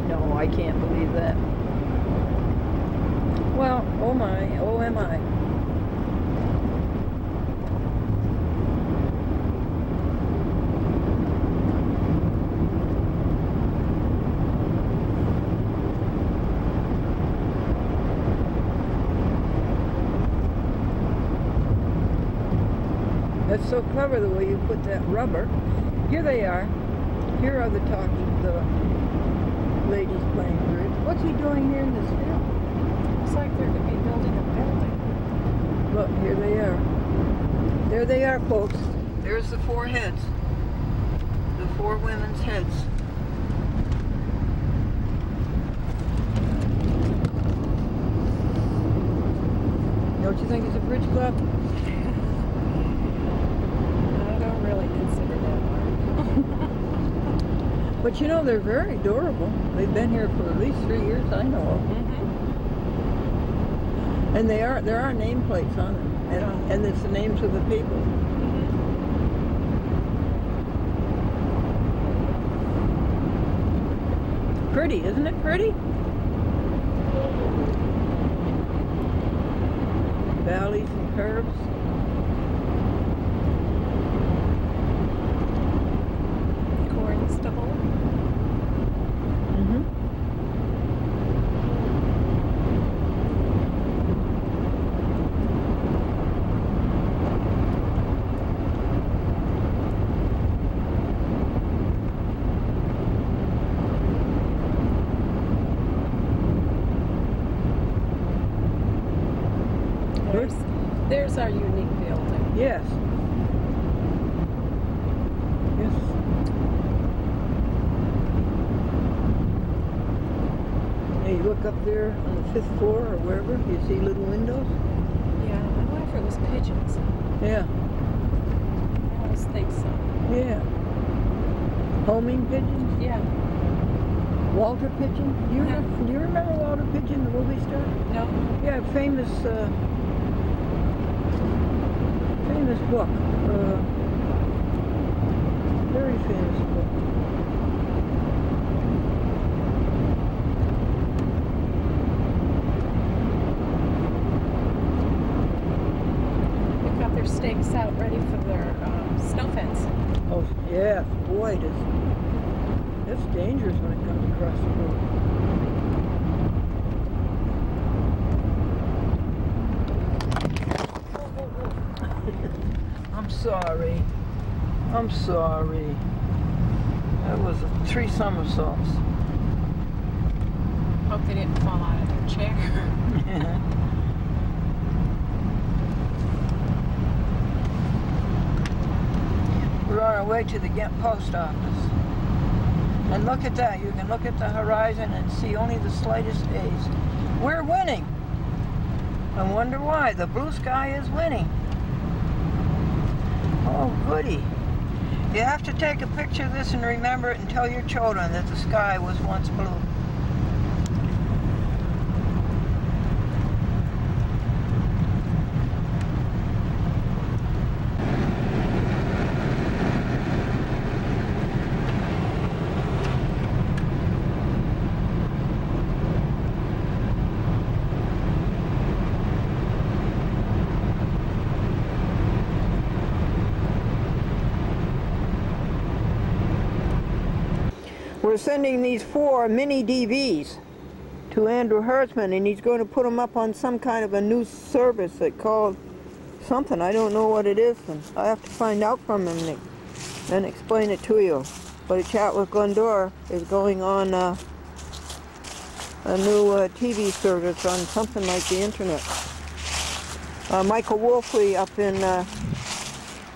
No, I can't believe that. Well, oh my, oh am I. That's so clever the way you put that rubber. Here they are. Here are the ladies playing bridge. What's he doing here in this field? Looks like they're going to be building a building. Look, here they are. There they are, folks. There's the four heads. The four women's heads. Don't you think it's a bridge club? I don't really consider that one. But you know, they're very durable. They've been here for at least 3 years, I know of. And there are nameplates on them. And it's the names of the people. Pretty, isn't it pretty? Valleys and curves. Corn stubble. There's our unique building. Yes. Yes. Now you look up there on the 5th floor or wherever, you see little windows? Yeah, I wonder if it was pigeons. Yeah. I always think so. Yeah. Homing pigeons? Yeah. Walter Pidgeon? Do you remember Walter Pidgeon, the movie star? No. Yeah, famous book. Very famous book. They've got their stakes out ready for their snow fence. Oh, yeah. Boy, it's dangerous when it comes across the road. I'm sorry. I'm sorry. That was 3 somersaults. Hope they didn't fall out of their chair. We're on our way to the Ghent post office. And look at that. You can look at the horizon and see only the slightest haze. We're winning. I wonder why. The blue sky is winning. Oh, goody. You have to take a picture of this and remember it and tell your children that the sky was once blue. We're sending these 4 mini DVs to Andrew Hertzman, and he's going to put them up on some kind of a new service that called something. I don't know what it is, and I have to find out from him and explain it to you. But A Chat with Glendora is going on a new TV service on something like the internet. Michael Wolfley up in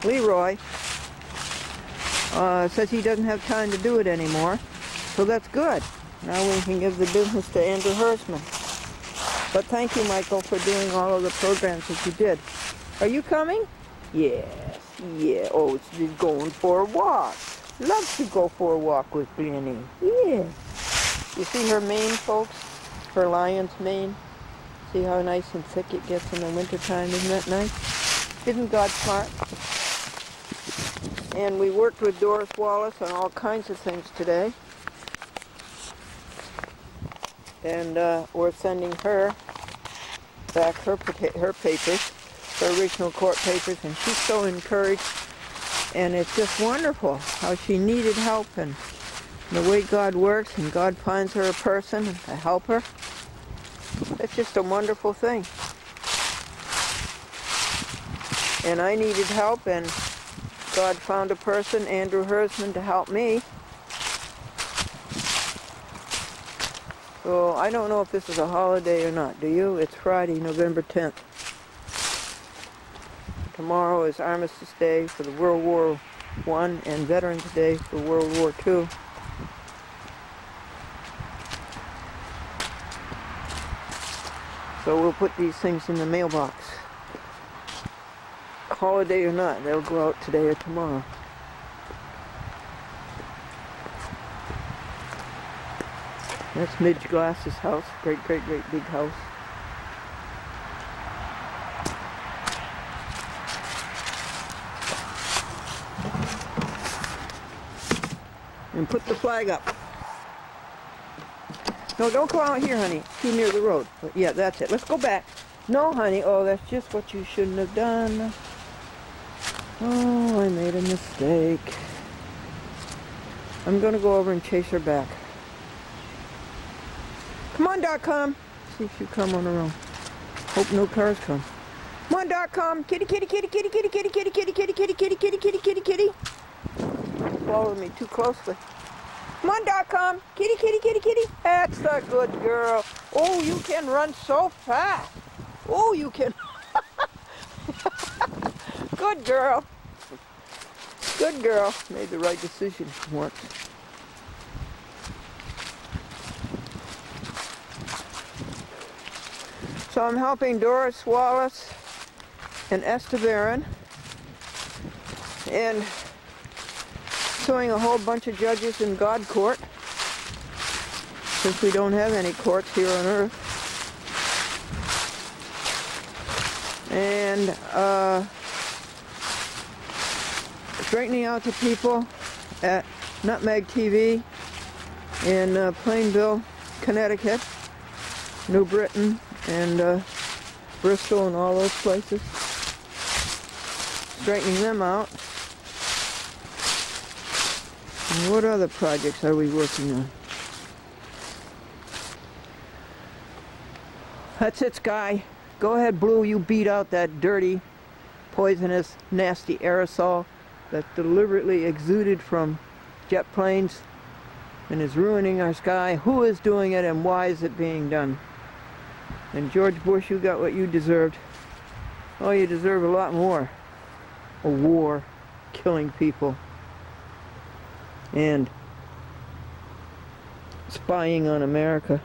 Leroy says he doesn't have time to do it anymore. So that's good. Now we can give the business to Andrew Hertzman. But thank you, Michael, for doing all of the programs that you did. Are you coming? Yes. Yeah. Oh, she's going for a walk. Loves to go for a walk with Glennie. Yeah. You see her mane, folks? Her lion's mane? See how nice and thick it gets in the wintertime? Isn't that nice? Isn't God smart? And we worked with Doris Wallace on all kinds of things today. And we're sending her back her papers, her original court papers, and she's so encouraged. And it's just wonderful how she needed help, and the way God works, and God finds her a person to help her. It's just a wonderful thing. And I needed help, and God found a person, Andrew Hertzman, to help me. So I don't know if this is a holiday or not. Do you? It's Friday, November 10th. Tomorrow is Armistice Day for the World War I and Veterans Day for World War II. So we'll put these things in the mailbox. Holiday or not, they'll go out today or tomorrow. That's Midge Glass's house. Great, great, great big house. And put the flag up. No, don't go out here, honey. Too near the road. But yeah, that's it. Let's go back. No, honey. Oh, that's just what you shouldn't have done. Oh, I made a mistake. I'm going to go over and chase her back. Come on, .com. See if you come on her own. Hope no cars come. Come on, .com. Kitty, kitty, kitty, kitty, kitty, kitty, kitty, kitty, kitty, kitty, kitty, kitty, kitty, kitty, kitty. Followed me too closely. Come on, .com. Kitty, kitty, kitty, kitty. That's the good girl. Oh, you can run so fast. Oh, you can. Good girl. Good girl. Made the right decision once. So I'm helping Doris Wallace and Estevaran and suing a whole bunch of judges in God Court. since we don't have any courts here on Earth. And straightening out the people at Nutmeg TV in Plainville, Connecticut, New Britain, and Bristol, and all those places. Straightening them out. And what other projects are we working on? That's it, Sky. Go ahead, Blue, you beat out that dirty, poisonous, nasty aerosol that deliberately exuded from jet planes and is ruining our sky. Who is doing it and why is it being done? And George Bush, you got what you deserved. Oh, you deserve a lot more. A war, killing people, and spying on America.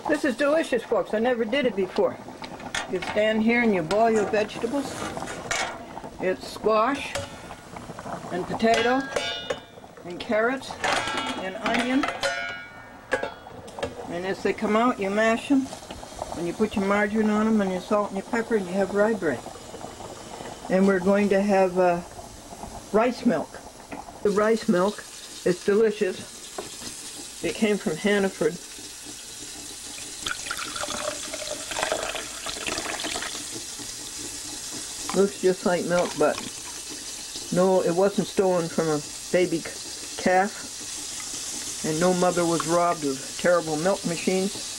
This is delicious, folks. I never did it before. You stand here and you boil your vegetables. It's squash and potato and carrots and onion. And as they come out, you mash them. And you put your margarine on them and your salt and your pepper, and you have rye bread. And we're going to have rice milk. The rice milk is delicious. It came from Hannaford. Looks just like milk, but no, it wasn't stolen from a baby calf, and no mother was robbed of terrible milk machines.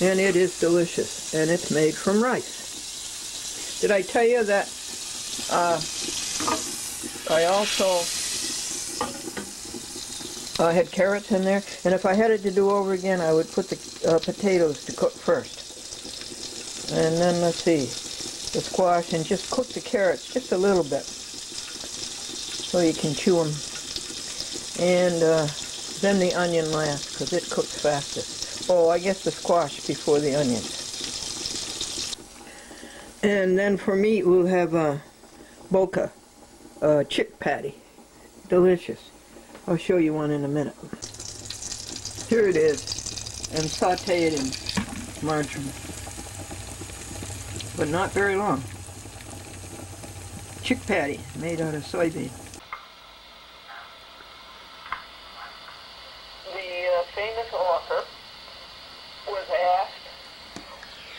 And it is delicious, and it's made from rice. Did I tell you that I also had carrots in there? And if I had it to do over again, I would put the potatoes to cook first. And then, let's see, the squash, and just cook the carrots just a little bit so you can chew them. And then the onion last, because it cooks fastest. Oh, I guess the squash before the onions. And then for meat, we'll have a boca, chick patty. Delicious. I'll show you one in a minute. Here it is. And saute it in margarine. But not very long. Chick patty made out of soybean. The famous author was asked,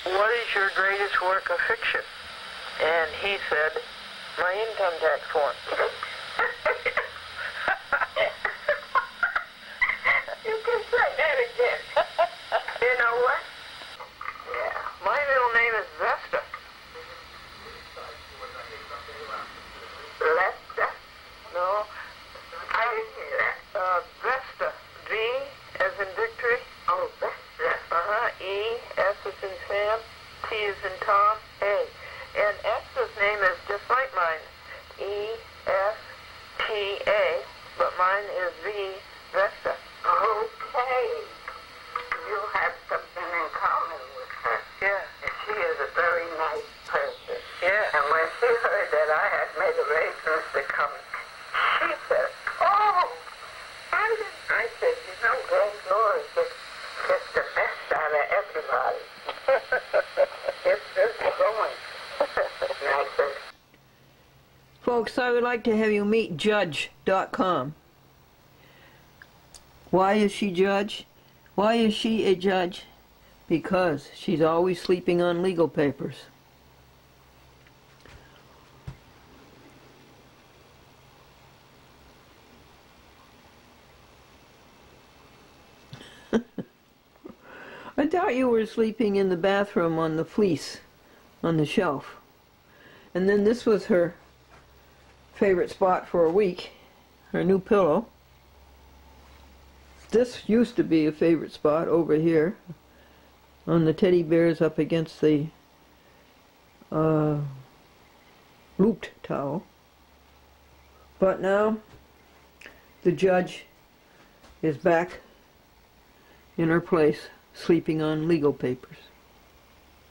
what is your greatest work of fiction? And he said, my income tax form. You can say that again. You know what? Yeah. My middle name is Vesta. Lesta? No. I didn't hear that. Vesta. V as in victory. Oh, Vesta. E, S is in Sam, T is in Tom, A. And X's name is just like mine. E, S, T, A. But mine is V, Vesta. Okay. You have something in common with her. Yeah. And she is a very nice person. Yeah. And when she heard that I had made arrangements to come, she said, oh, I said, you know, Glendora gets the best out of everybody. It's just going. And I said, Folks, I would like to have you meet Judge.com. Why is she judge? Why is she a judge? Because she's always sleeping on legal papers. I thought you were sleeping in the bathroom on the fleece on the shelf. And then this was her favorite spot for a week, her new pillow. This used to be a favorite spot over here on the teddy bears up against the looped towel. But now the judge is back in her place, sleeping on legal papers.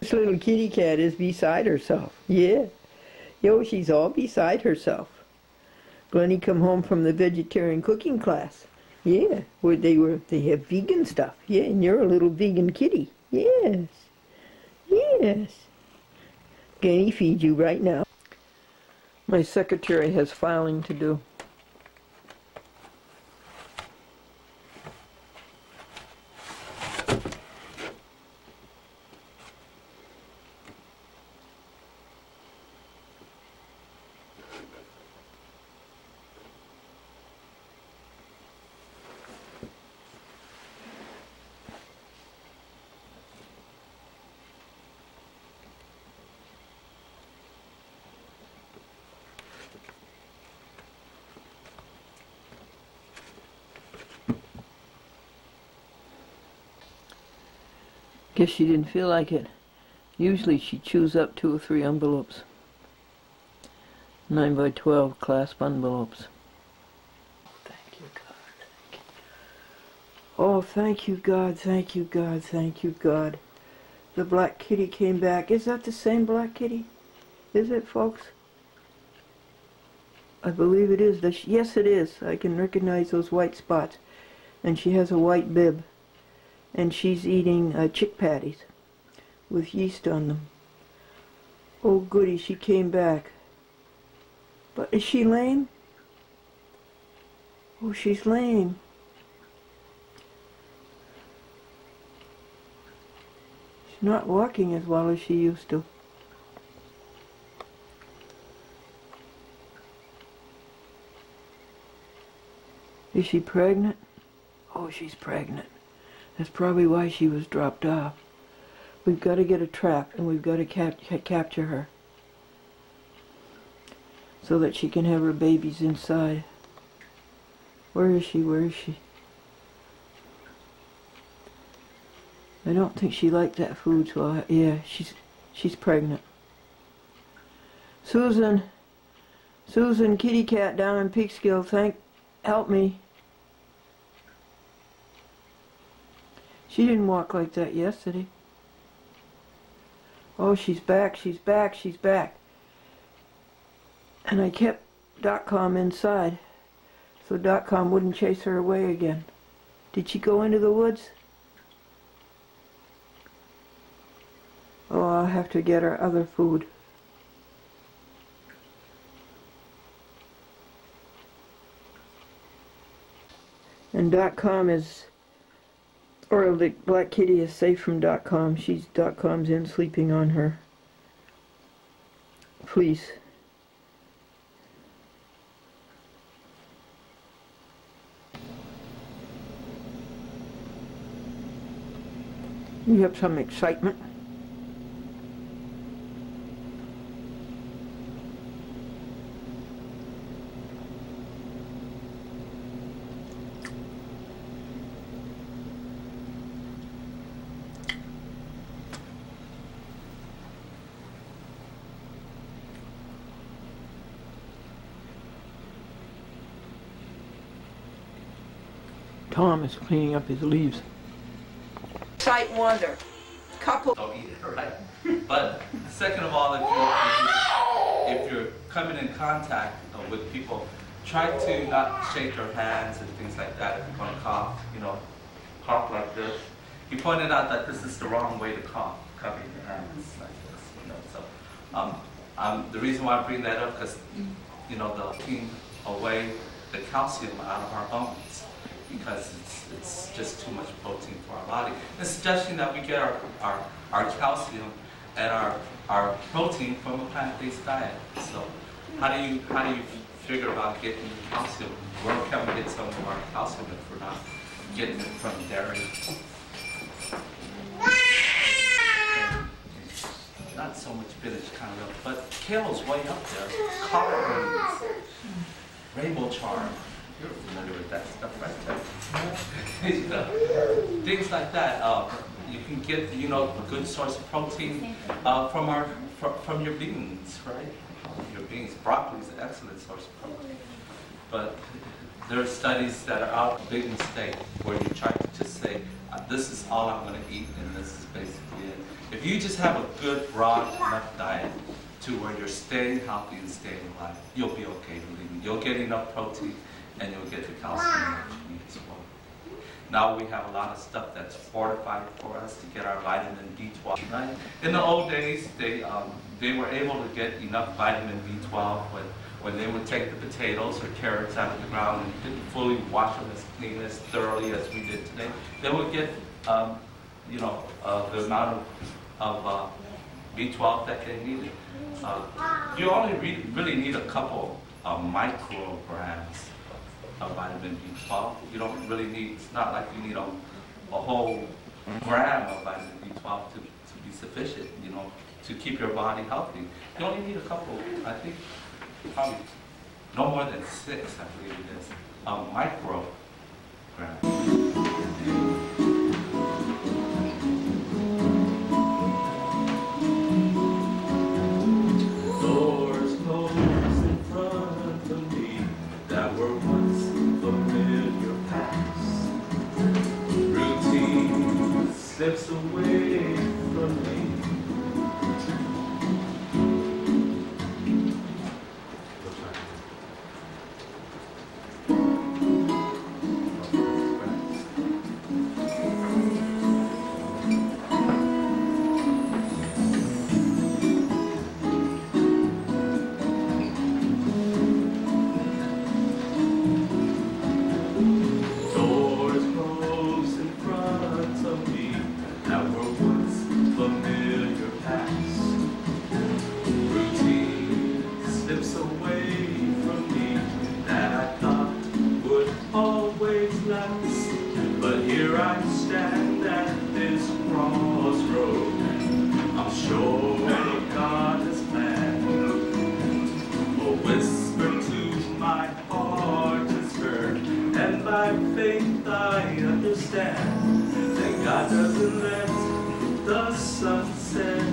This little kitty cat is beside herself. Yeah. Yo, she's all beside herself. Glennie come home from the vegetarian cooking class. Yeah, where they have vegan stuff. Yeah, and you're a little vegan kitty. Yes. Yes. Glennie feed you right now. My secretary has filing to do. Guess she didn't feel like it. Usually she chews up 2 or 3 envelopes. 9 by 12 clasp envelopes. Thank you, God. Thank you. Oh, thank you, God. Thank you, God. Thank you, God. The black kitty came back. Is that the same black kitty? Is it, folks? I believe it is. Yes, it is. I can recognize those white spots. And she has a white bib. And she's eating chick patties with yeast on them. Oh goody, she came back. But is she lame? Oh, she's lame. She's not walking as well as she used to. Is she pregnant? Oh, she's pregnant. That's probably why she was dropped off. We've got to get a trap, and we've got to capture her so that she can have her babies inside. Where is she? Where is she? I don't think she liked that food, so yeah, she's pregnant. Susan, kitty cat down in Peekskill, help me. She didn't walk like that yesterday. Oh, she's back, she's back, she's back. And I kept .com inside, so .com wouldn't chase her away again. Did she go into the woods? Oh, I'll have to get her other food. And .com is... or the black kitty is safe from .com. .com's in sleeping on her fleece. You have some excitement. Tom is cleaning up his leaves. Sight wonder. Couple. Don't eat it, right? But second of all, if you're coming in contact with people, try to not shake their hands and things like that. If you're going to cough, cough like this. He pointed out that this is the wrong way to cough, covering your hands like this. So the reason why I bring that up because they'll taking away the calcium out of our bones, because it's just too much protein for our body. It's suggesting that we get our calcium and our protein from a plant-based diet. So how do you figure about getting calcium? Where can we get some of our calcium if we're not getting it from dairy? Not so much spinach kind of, but kale's way up there. Collard greens, rainbow chard. You're familiar with that stuff right there. Things like that. You can get a good source of protein from your beans, right? Your beans. Broccoli is an excellent source of protein. But there are studies that are out, big mistake, where you try to just say, this is all I'm going to eat, and this is basically it. If you just have a good, broad enough diet to where you're staying healthy and staying alive, you'll be okay, believe me. You'll get enough protein and you'll get the calcium that you need as well. Now we have a lot of stuff that's fortified for us to get our vitamin B12. Right? In the old days, they were able to get enough vitamin B12 when they would take the potatoes or carrots out of the ground and didn't fully wash them as clean, as thoroughly as we did today. They would get, you know, the amount of B12 that they needed. You only really need a couple of micrograms of vitamin B12. You don't really need, it's not like you need a whole gram of vitamin B12 to be sufficient, you know, to keep your body healthy. You only need a couple, I think, probably no more than 6, I believe it is, micrograms. Slips away from me. But here I stand at this crossroad. I'm sure what God has planned. A whisper to my heart is heard, and by faith I understand that God doesn't let the sun set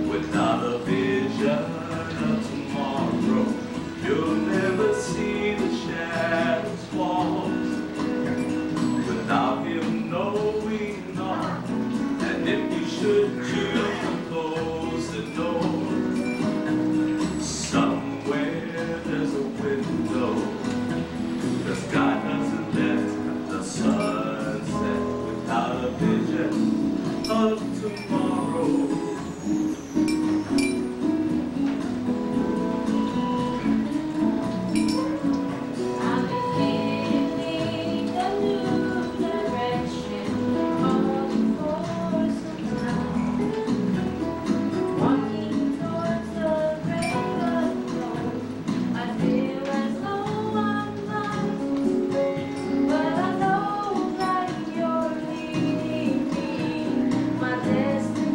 without a vision of tomorrow. You'll never see the shadows fall without Him knowing all. And if you should choose to close the door, somewhere there's a window, 'cause God doesn't let the sun set without a vision of tomorrow. Destiny.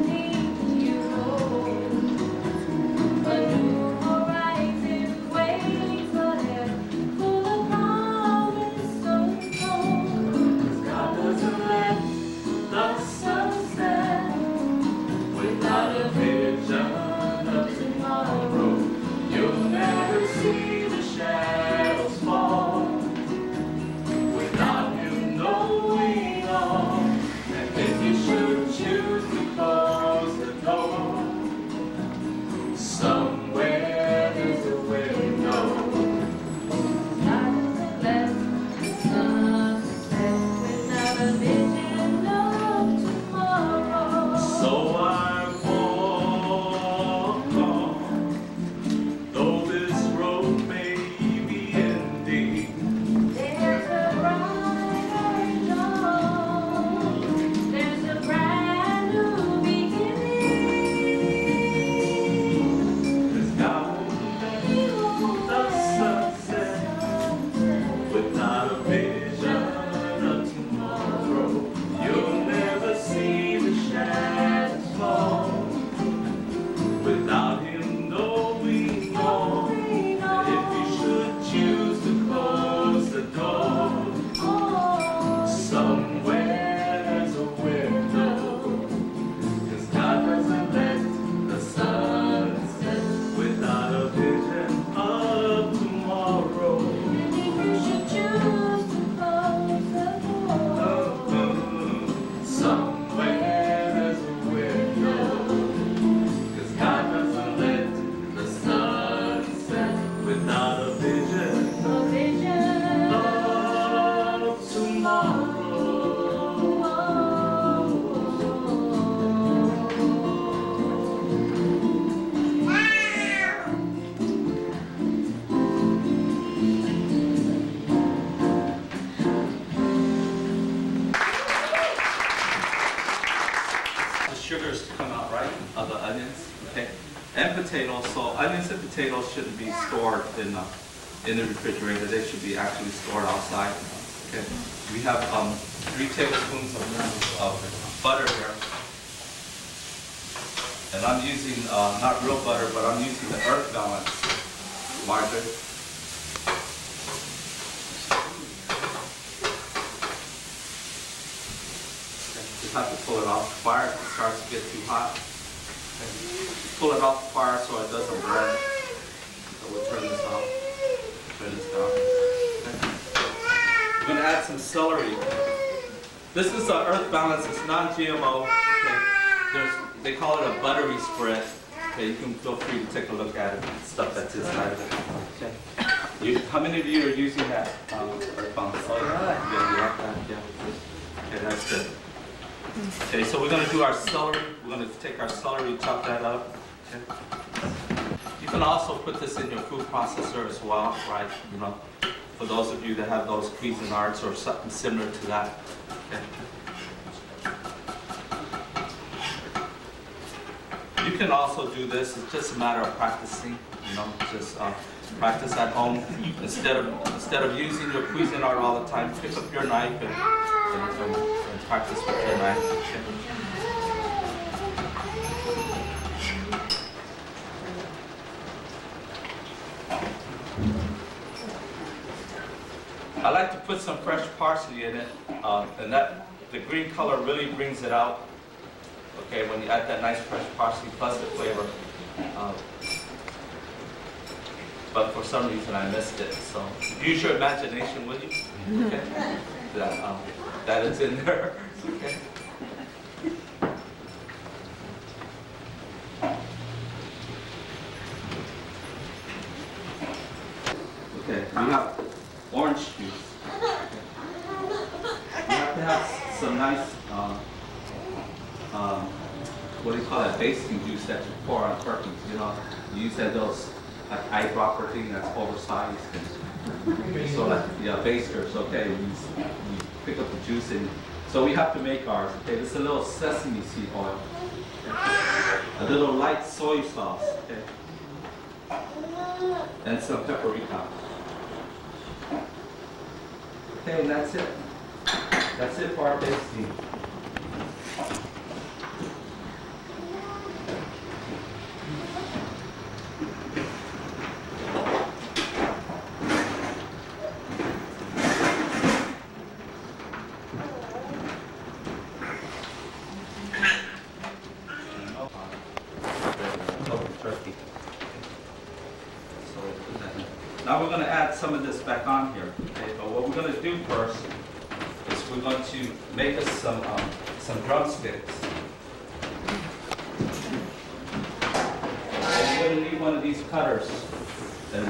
sugars to come out, right, of the onions, okay? And potatoes. So onions and potatoes shouldn't be stored in the refrigerator. They should be actually stored outside. Okay. We have 3 tablespoons of butter here. And I'm using, not real butter, but I'm using the Earth Balance margarine. Just have to pull it off the fire if it starts to get too hot. Okay. Pull it off the fire so it doesn't burn. So we'll turn this off. Turn this down. Okay. We're going to add some celery. This is the Earth Balance. It's non-GMO. Okay. They call it a buttery spread. Okay, you can feel free to take a look at it. Stuff that's inside of it. Okay. How many of you are using that Earth Balance? Oh, yeah, you like that? Yeah. Okay, that's good. Okay, so we're going to do our celery. We're going to take our celery, chop that up. Okay. You can also put this in your food processor as well, right? You know, for those of you that have those Cuisinarts or something similar to that. Okay. You can also do this. It's just a matter of practicing. You know, just practice at home instead of using your Cuisinart all the time. Pick up your knife and practice with your knife. Okay. I like to put some fresh parsley in it, and the green color really brings it out. Okay, when you add that nice fresh parsley plus the flavor. But for some reason I missed it, so use your imagination, will you? Okay. That it's in there. Okay. Okay, we have orange juice. Okay. We have to have some nice, what do you call that, basting juice that you pour on turkeys, you know? You use those like eyedropper thing that's oversized. And so like, yeah, basters, okay, you pick up the juice and, so we have to make ours, okay? This is a little sesame seed oil, okay? A little light soy sauce, okay? And some paprika. Okay, and that's it. That's it for our basting. Now we're going to add some of this back on here. Okay? But what we're going to do first is we're going to make us some drumsticks. And you're going to need one of these cutters, and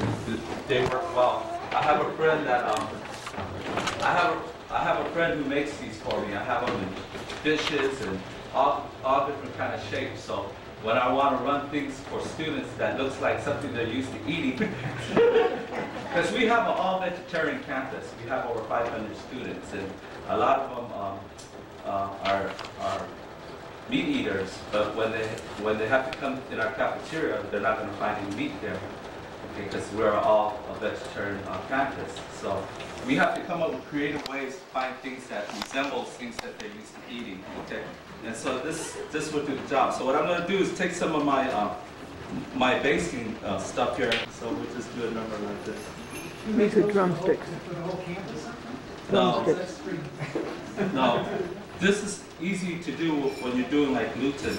they work well. I have a friend that I have a friend who makes these for me. I have them in dishes and all different kind of shapes. So when I want to run things for students that looks like something they're used to eating, because we have an all-vegetarian campus. We have over 500 students, and a lot of them are meat eaters. But when they have to come in our cafeteria, they're not going to find any meat there, okay? Because we're all a vegetarian campus. So we have to come up with creative ways to find things that resemble things that they're used to eating, okay? And so this would do the job. So what I'm going to do is take some of my my basting stuff here. So we'll just do a number like this. Make the drumsticks. No, no. This is easy to do when you're doing like gluten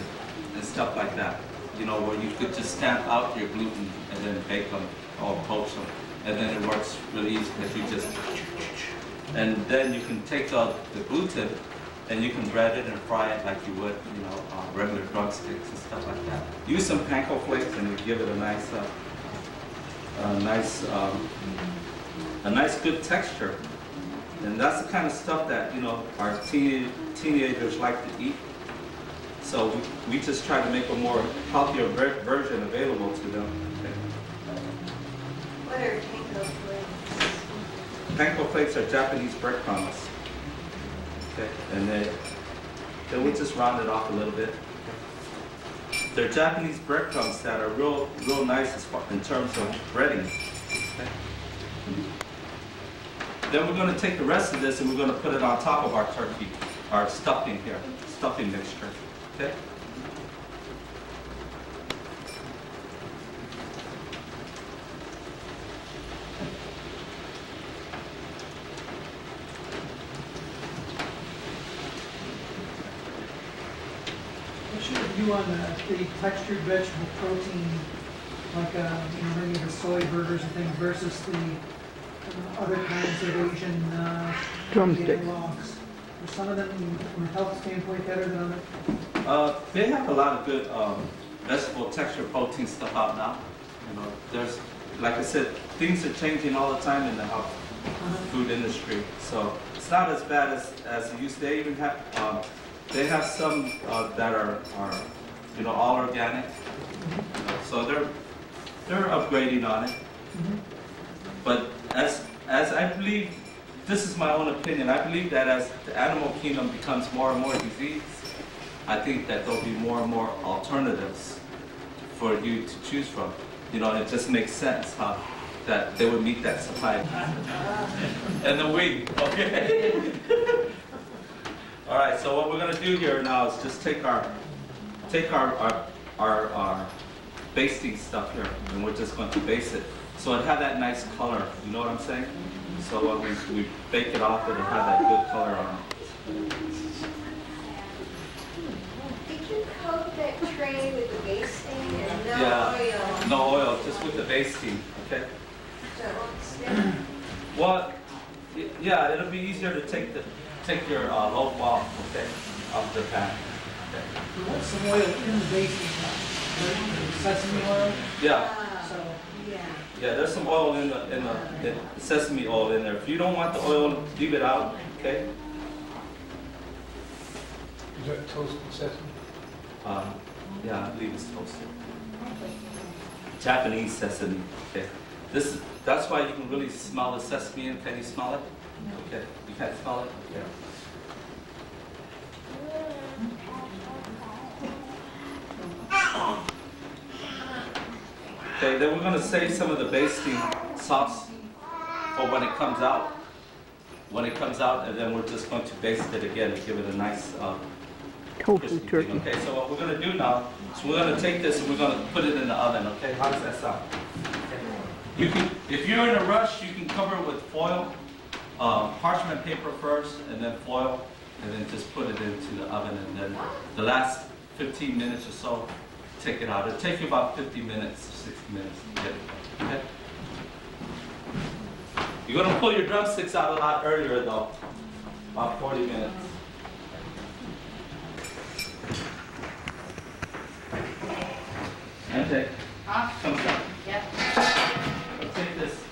and stuff like that. You know, where you could just stamp out your gluten and then bake them or poach them, and then it works really easy because you just, and then you can take the gluten and you can bread it and fry it like you would, you know, regular drumsticks and stuff like that. Use some panko flakes and you give it a nice good texture. And that's the kind of stuff that, you know, our teenagers like to eat. So we just try to make a more healthier version available to them. Okay. What are panko flakes? Panko flakes are Japanese breadcrumbs. Okay, and Then we'll just round it off a little bit. They're Japanese breadcrumbs that are real nice as far, in terms of breading. Okay. Then we're going to take the rest of this and we're going to put it on top of our turkey, our stuffing here, stuffing mixture. Okay. What's your view on the textured vegetable protein, like maybe the soy burgers and things, versus the other kinds of Asian Drumstick. analogs? Are some of them, from a health standpoint, better than others? They have a lot of good vegetable texture protein stuff out now. You know, there's, like I said, things are changing all the time in the health food industry. So it's not as bad as it used to. They even have they have some that are you know, all organic. You know, so they're upgrading on it. But as I believe, this is my own opinion, I believe that as the animal kingdom becomes more and more diseased, I think that there'll be more and more alternatives for you to choose from. You know, it just makes sense that they would meet that supply. And the wing, okay? All right, so what we're gonna do here now is just take our basting stuff here, and we're just going to base it. So it had that nice color, you know what I'm saying? So when we bake it off, it'll have that good color on it. Did you coat that tray with the basting and no Yeah, oil? no oil, just with the basting, okay? So it won't stick? Well, yeah, it'll be easier to take your loaf off, okay, off the pan. Okay. There was some oil in the basting, right? Sesame oil. Yeah, So Yeah. yeah. There's some oil in the sesame oil in there. If you don't want the oil, leave it out, okay? Is that toasted sesame? Yeah, I believe it's toasted. Japanese sesame. Okay. That's why you can really smell the sesame. Can you smell it? Okay. You can't smell it? Okay. Okay, then we're going to save some of the basting sauce for when it comes out. When it comes out, and then we're just going to baste it again to give it a nice Tofu crispy turkey. thing. Okay, so what we're going to do now is we're going to take this and we're going to put it in the oven. Okay, how does that sound? You can, if you're in a rush, you can cover it with foil, parchment paper first, and then foil, and then just put it into the oven, and then the last 15 minutes or so, take it out. It'll take you about 50 minutes, 60 minutes to get it. Okay? You're going to pull your drumsticks out a lot earlier, though, about 40 minutes. Okay. Come down. Yep. I'll take this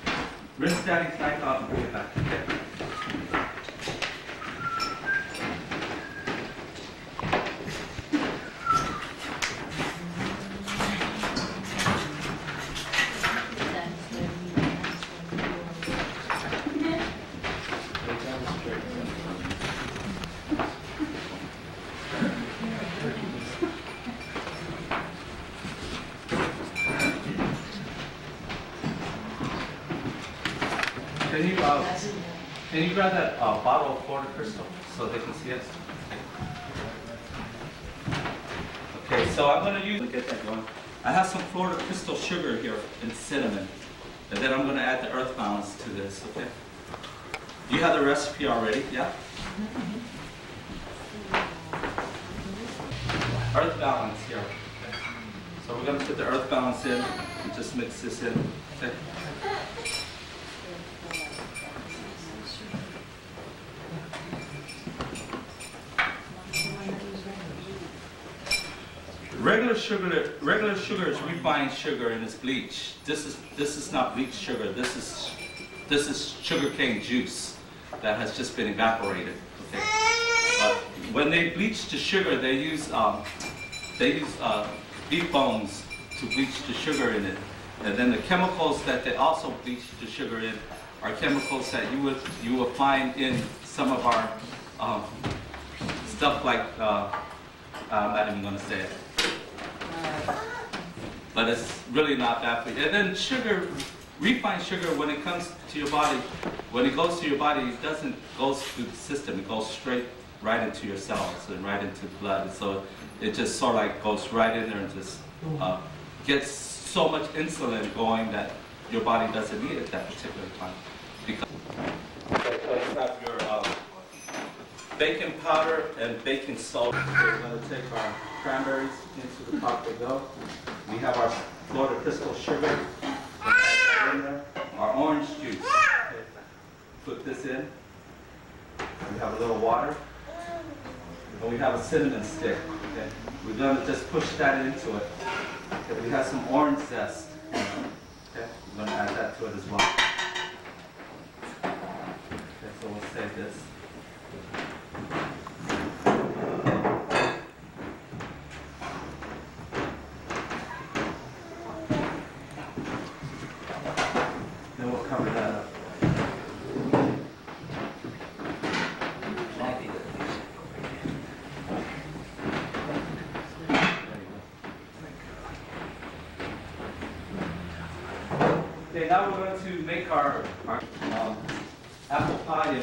wrist daddy's knife out and bring it back. Okay. Can you grab that bottle of Florida Crystal so they can see it? Okay, so I'm going to use, get that going. I have some Florida Crystal sugar here and cinnamon. And then I'm going to add the earth balance to this, okay? You have the recipe already, yeah? Earth balance here. Okay. So we're going to put the earth balance in and just mix this in, okay? Regular sugar is refined sugar and it's bleached. This is not bleached sugar. This is sugarcane juice that has just been evaporated. Okay. When they bleach the sugar, they use beef bones to bleach the sugar in it, and then the chemicals that they also bleach the sugar in are chemicals that you will find in some of our stuff like, I'm not even going to say it. But it's really not bad for you. And then sugar, refined sugar, when it comes to your body, when it goes to your body, it doesn't go through the system. It goes straight right into your cells and right into blood. So it just sort of like goes right in there and just gets so much insulin going that your body doesn't need it at that particular time. Because okay, so you have your baking powder and baking soda. We're going to take our cranberries into the pot they go. We have our Florida crystal sugar in there. Our orange juice. Okay. Put this in. We have a little water. And we have a cinnamon stick. Okay. We're going to just push that into it. Okay. We have some orange zest. Okay. We're going to add that to it as well. Okay, so we'll save this. Then we'll cover that up. Okay, now we're going to make our apple pie.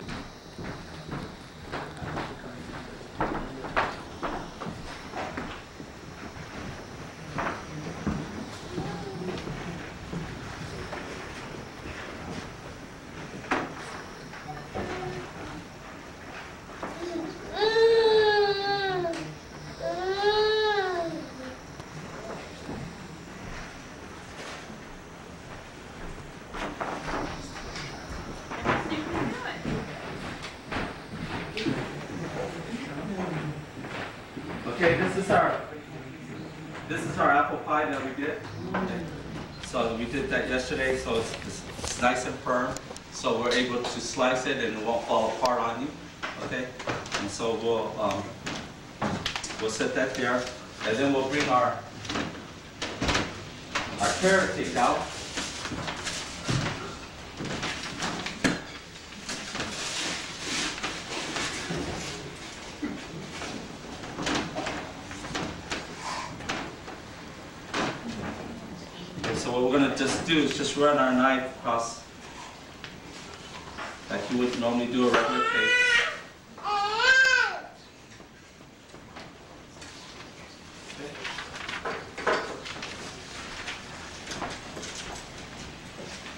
Okay, this is our apple pie that we did. So we did that yesterday, so it's nice and firm. So we're able to slice it and it won't fall apart on you. Okay, and so we'll set that there, and then we'll bring our carrot cake out. So what we're going to just do is just run our knife across like you would normally do a regular cake.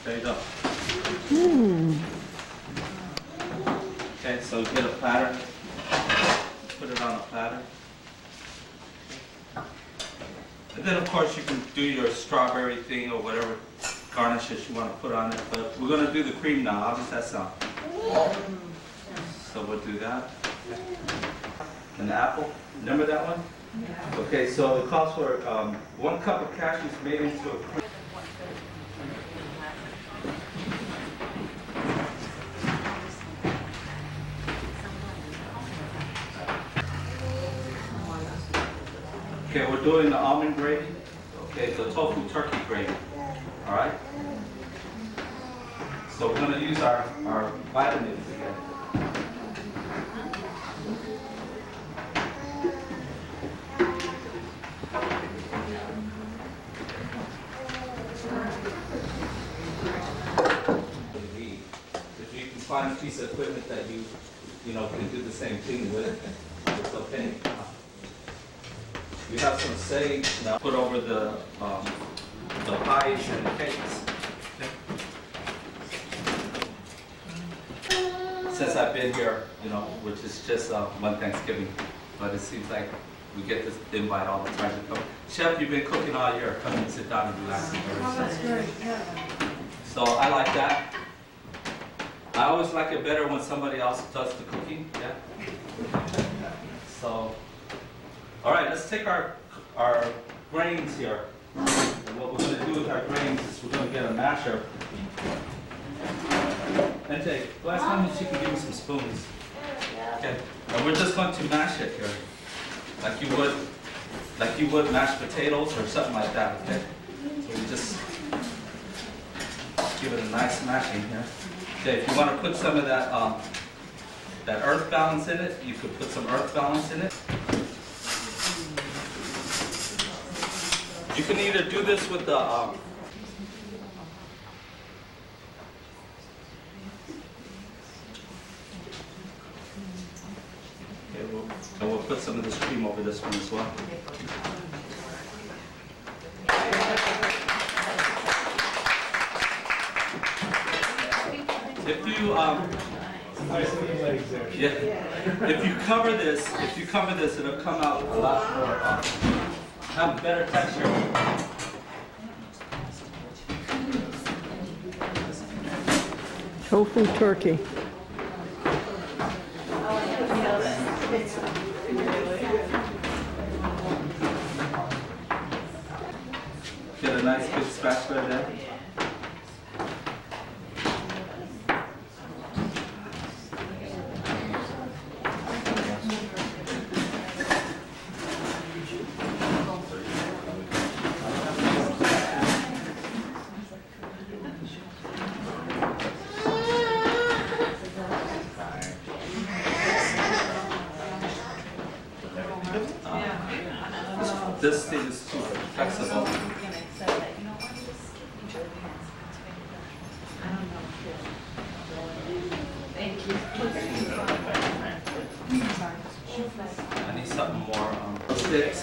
There you go. Okay, so get a platter, put it on a platter. And then of course you can do your strawberry thing or whatever garnishes you want to put on it. But we're going to do the cream now. How does that sound? So we'll do that. An apple. Remember that one? Yeah. Okay, so it calls for 1 cup of cashews made into a cream. Okay, we're doing the almond gravy. Okay, the tofu turkey gravy. All right. So we're going to use our vitamins again. If you can find a piece of equipment that you know can do the same thing with, it's okay. We have some sage now put over the pies and the cakes. Since I've been here, you know, which is just one Thanksgiving, but it seems like we get this invite all the time to come. Chef, you've been cooking all year. Come and sit down and relax. That's great, yeah. So I like that. I always like it better when somebody else does the cooking. Yeah. So. All right, let's take our grains here. And what we're going to do with our grains is we're going to get a masher. And take, last time she can give me some spoons. Okay, and we're just going to mash it here, like you would mashed potatoes or something like that. Okay, so we just give it a nice mashing here. Okay, if you want to put some of that that earth balance in it. You could put some earth balance in it. You can either do this with the okay, we'll put some of this cream over this one as well. If you if you cover this, it'll come out a lot more, have better texture. Tofu turkey. Get a nice big spatula there. This thing is super flexible. I need something more sticks.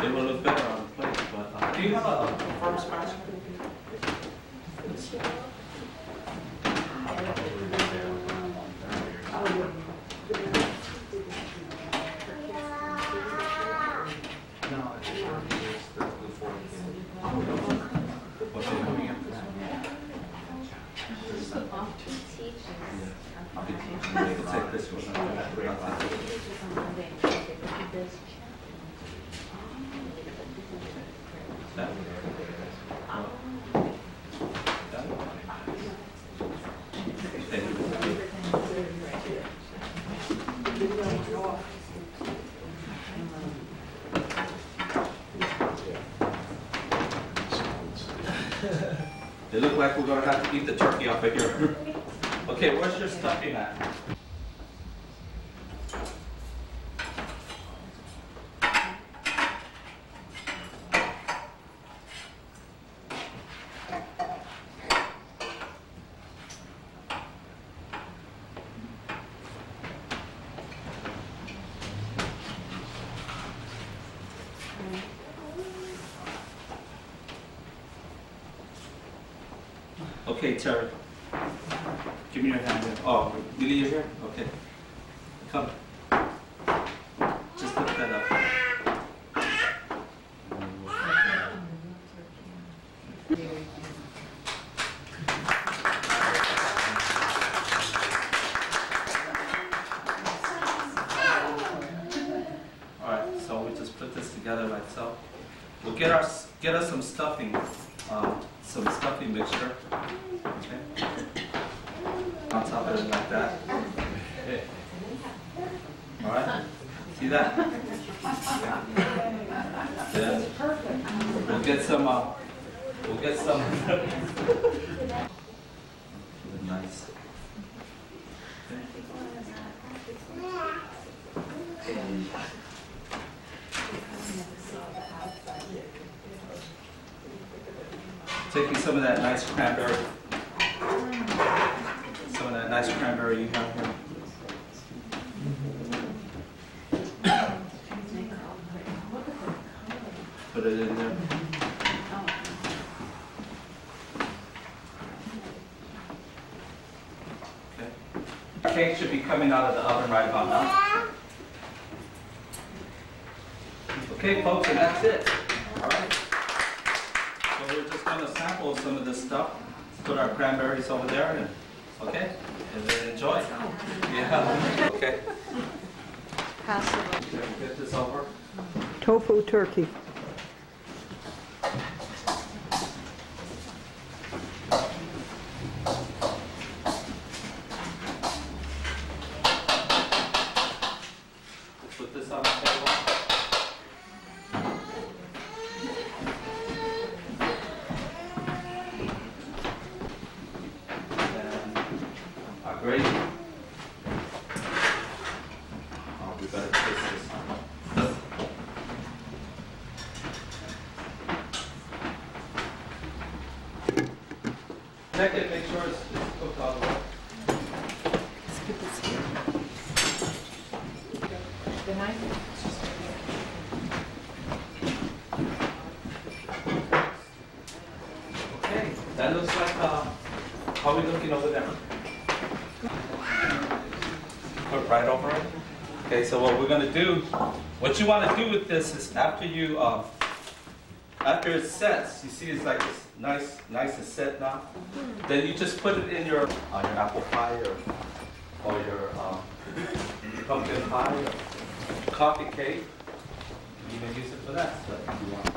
It will look better on the plate, but do you have a firm spatula? Take this one. They look like we're going to have to eat the turkey off of here. Okay, where's your stuffing at? Okay, Terry. Give me your hand here. Oh, really, you're here? Okay. Come. Just lift that up. All right, so we just put this together like so. We'll get us some stuffing. Some stuffing mixture, okay, on top of it like that. Okay. All right, see that? Then we'll get some. Nice. Taking some of that nice cranberry. Some of that nice cranberry you have here. Put it in there. Okay. Our cake should be coming out of the oven right about now. Okay, folks, and that's it. All right. So we're just going to sample some of this stuff. Put our cranberries over there, and okay, and then enjoy. Yeah. Okay. Pass it. Get this over. Tofu turkey. Put this on the table. great. Oh, we better twist this. Check it, make sure it's cooked all the way. Let's put this here. The knife? Okay, that looks like, how are we looking over there? Put right over it. Okay, so what we're gonna do, what you wanna do with this is after you, after it sets, you see it's like it's nice and set now. Then you just put it in your apple pie or your pumpkin pie or coffee cake. You can use it for that stuff if you want.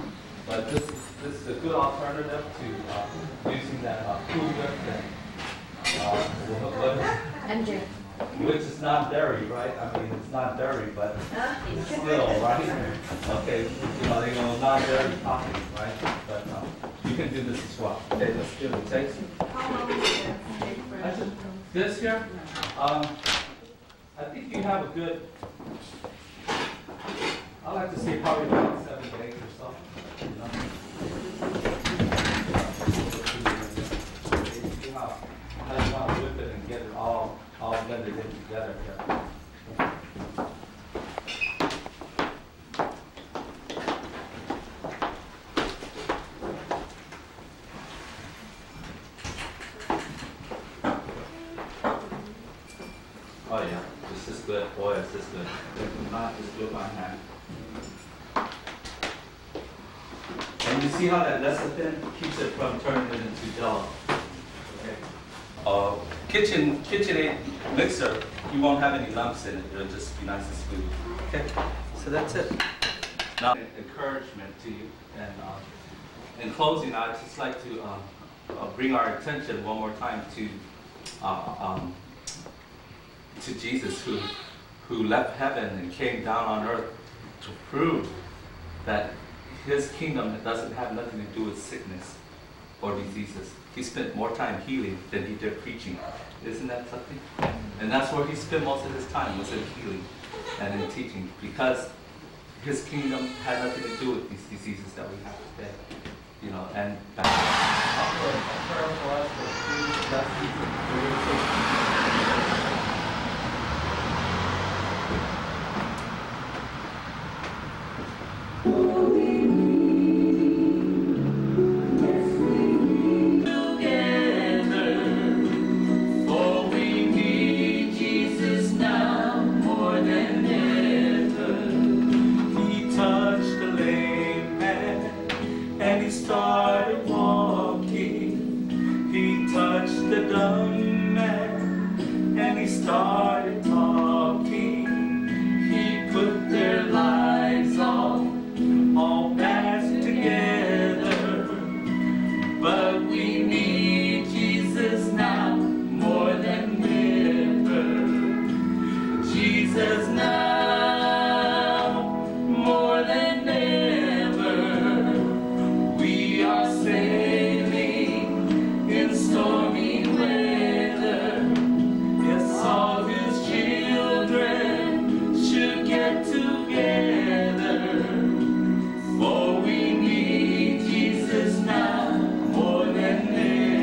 But this is a good alternative to using that food whip MJ. which is not dairy, right? I mean, it's not dairy, but still, right? Okay, you know, they go non-dairy coffee, right? But you can do this as well. Okay, let's give it a taste. This here, I think you have a good, I like to say probably about 7 days or so. You know? See how you want to whip it and get it all blended in together here. Oh yeah, this is good. Boy, is this good. If not, just do it by hand. And you see how that lecithin keeps it from turning it into jello. Okay. KitchenAid mixer, you won't have any lumps in it. It'll just be nice and smooth. Okay. So that's it. Now, encouragement to you. And in closing, I'd just like to bring our attention one more time to Jesus, who left heaven and came down on earth to prove that his kingdom doesn't have nothing to do with sickness or diseases. He spent more time healing than he did preaching. Isn't that something? And that's where he spent most of his time, was in healing and in teaching, because his kingdom had nothing to do with these diseases that we have today. You know, and a prayer for us for For we need Jesus now more than ever.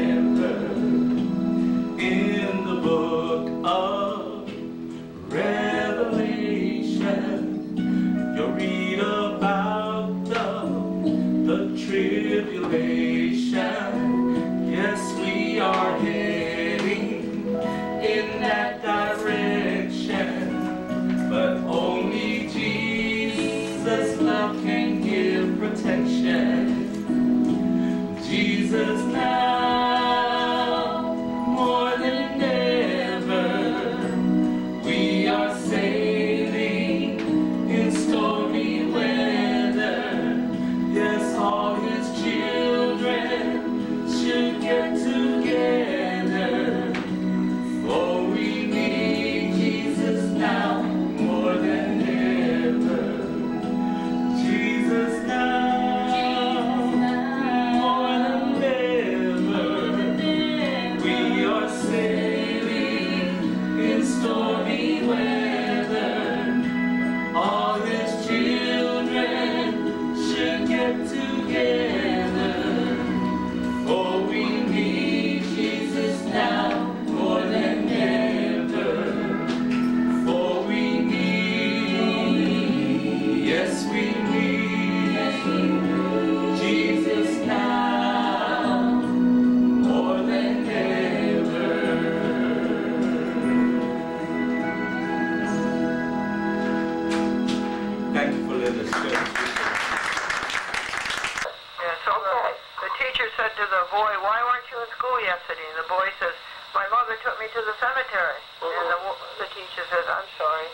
why weren't you in school yesterday? And the boy says, my mother took me to the cemetery. And the teacher says, I'm sorry,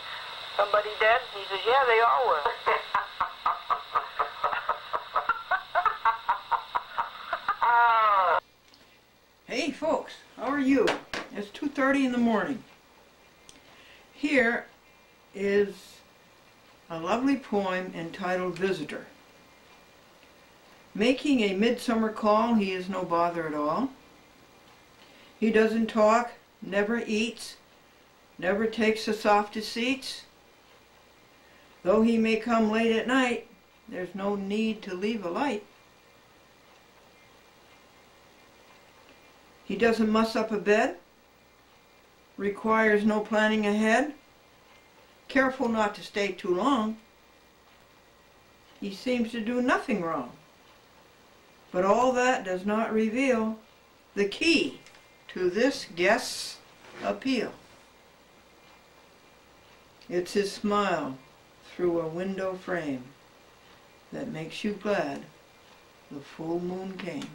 somebody dead? He says, yeah, they all were. Hey folks, how are you? It's 2:30 in the morning. Here is a lovely poem entitled Visitor. Making a midsummer call, he is no bother at all. He doesn't talk, never eats, never takes the softest seats. Though he may come late at night, there's no need to leave a light. He doesn't muss up a bed, requires no planning ahead, careful not to stay too long. He seems to do nothing wrong, but all that does not reveal the key to this guest's appeal. It's his smile through a window frame that makes you glad the full moon came.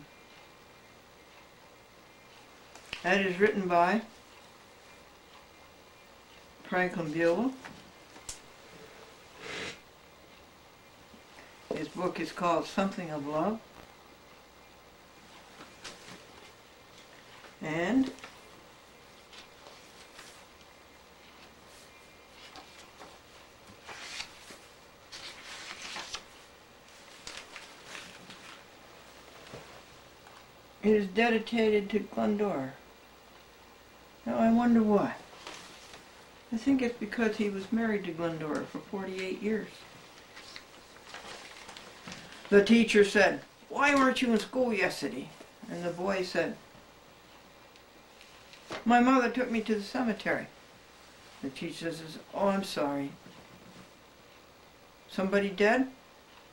That is written by Franklin Buell. His book is called Something of Love. And it is dedicated to Glendora. Now I wonder why. I think it's because he was married to Glendora for 48 years. The teacher said, why weren't you in school yesterday? And the boy said, my mother took me to the cemetery. The teacher says, oh, I'm sorry. Somebody dead?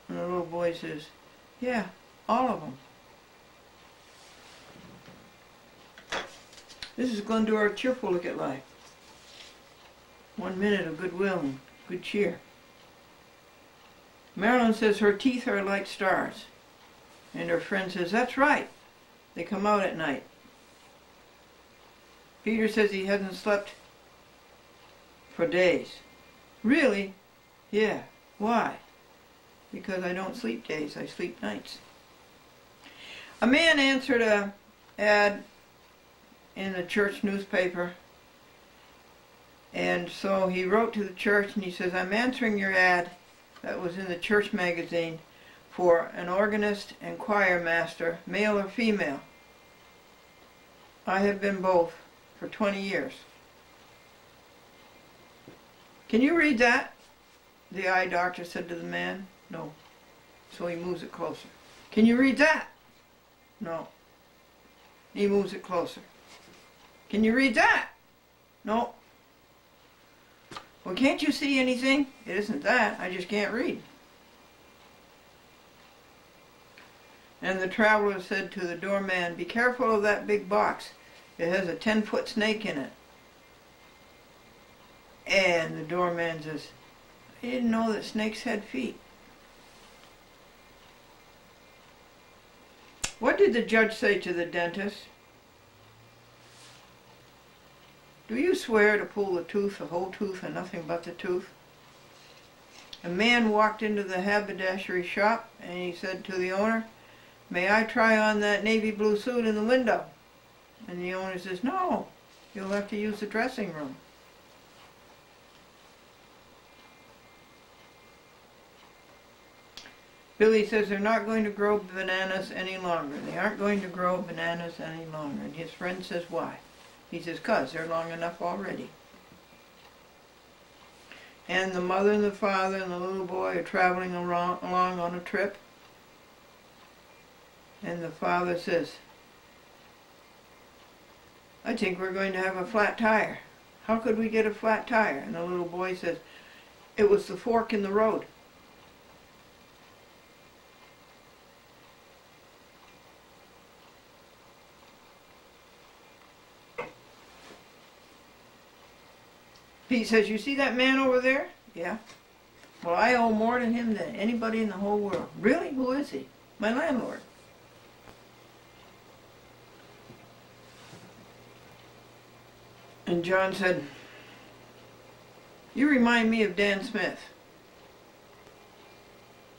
And the little boy says, yeah, all of them. This is Glendora, cheerful look at life. 1 minute of goodwill and good cheer. Marilyn says her teeth are like stars. And her friend says, that's right, they come out at night. Peter says he hasn't slept for days. Really? Yeah. Why? Because I don't sleep days, I sleep nights. A man answered a ad in the church newspaper, and so he wrote to the church and he says, I'm answering your ad that was in the church magazine for an organist and choir master, male or female. I have been both for 20 years. Can you read that? The eye doctor said to the man. No. So he moves it closer. Can you read that? No. He moves it closer. Can you read that? No. Well, can't you see anything? It isn't that. I just can't read. And the traveler said to the doorman, be careful of that big box. It has a 10-foot snake in it. And the doorman says, I didn't know that snakes had feet. What did the judge say to the dentist? Do you swear to pull the tooth, the whole tooth, and nothing but the tooth? A man walked into the haberdashery shop and he said to the owner, may I try on that navy blue suit in the window? And the owner says, no, you'll have to use the dressing room. Billy says they're not going to grow bananas any longer. They aren't going to grow bananas any longer. And his friend says, why? He says, 'cause they're long enough already. And the mother and the father and the little boy are traveling along on a trip. And the father says, I think we're going to have a flat tire. How could we get a flat tire? And the little boy says, it was the fork in the road. Pete says, you see that man over there? Yeah. Well, I owe more to him than anybody in the whole world. Really? Who is he? My landlord. And John said, "You remind me of Dan Smith."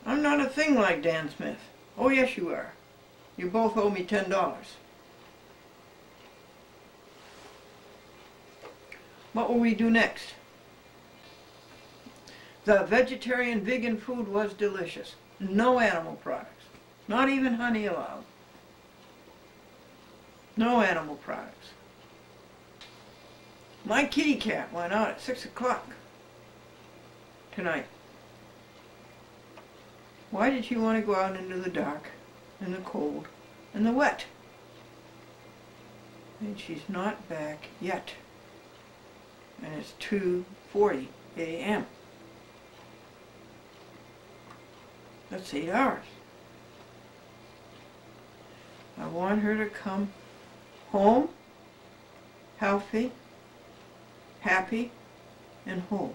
"I'm not a thing like Dan Smith." "Oh, yes, you are. You both owe me $10. What will we do next? The vegetarian vegan food was delicious. No animal products. Not even honey allowed. No animal products. My kitty cat went out at 6 o'clock tonight. Why did she want to go out into the dark and the cold and the wet? And she's not back yet. And it's 2:40 a.m. That's 8 hours. I want her to come home, healthy, happy, and whole.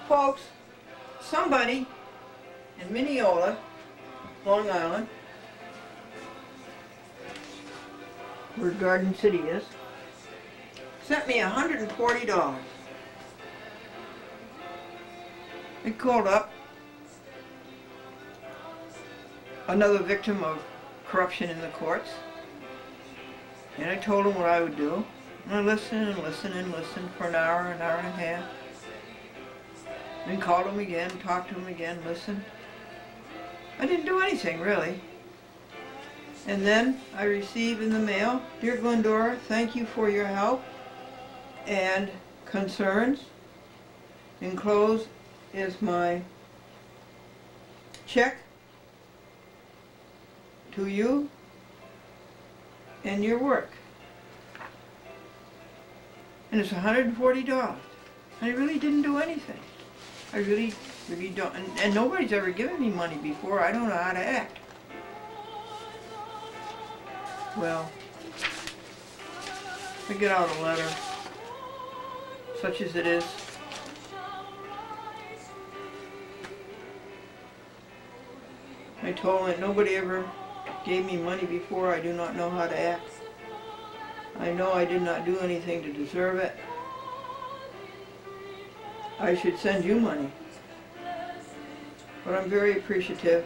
Folks, somebody in Mineola, Long Island, where Garden City is, sent me $140. They called up another victim of corruption in the courts, and I told them what I would do. And I listened and listened and listened for an hour and a half. Then called them again, talked to them again, listened. I didn't do anything, really. And then I received in the mail, "Dear Glendora, thank you for your help and concerns. Enclosed is my check to you and your work." And it's $140. I really didn't do anything. I really don't. And nobody's ever given me money before. I don't know how to act. Well, I get out a letter, such as it is. I told him that nobody ever gave me money before. I do not know how to act. I know I did not do anything to deserve it. I should send you money. But I'm very appreciative.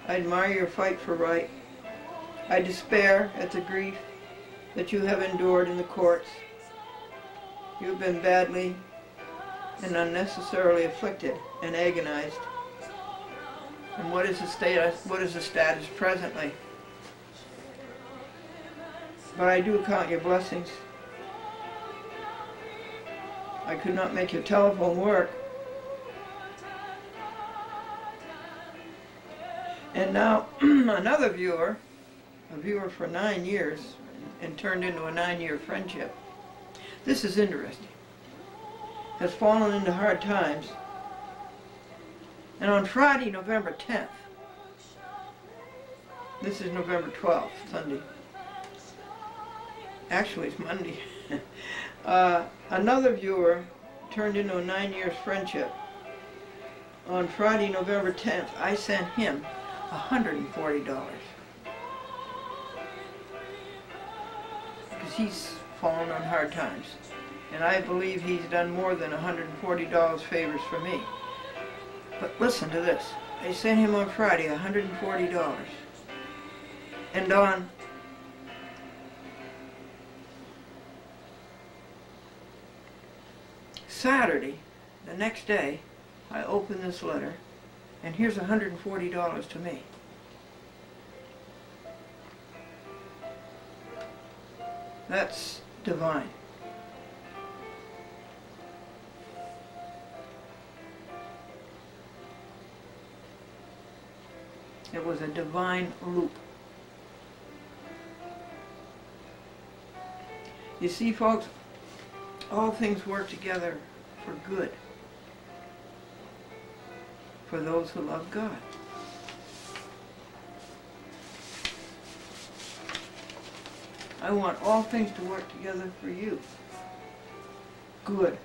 I admire your fight for right. I despair at the grief that you have endured in the courts. You have been badly and unnecessarily afflicted and agonized. And what is the status presently? But I do count your blessings. I could not make your telephone work. And now another viewer, a viewer for 9 years, and turned into a 9-year friendship. This is interesting. Has fallen into hard times. And on Friday, November 10th, this is November 12th, Sunday. Actually, it's Monday. Another viewer turned into a 9-year friendship. On Friday, November 10th, I sent him $140. Because he's fallen on hard times. And I believe he's done more than $140 favors for me. But listen to this. I sent him on Friday $140. And on Saturday, the next day, I opened this letter, and here's $140 to me. That's divine. It was a divine loop. You see, folks, all things work together for good for those who love God. I want all things to work together for you. Good.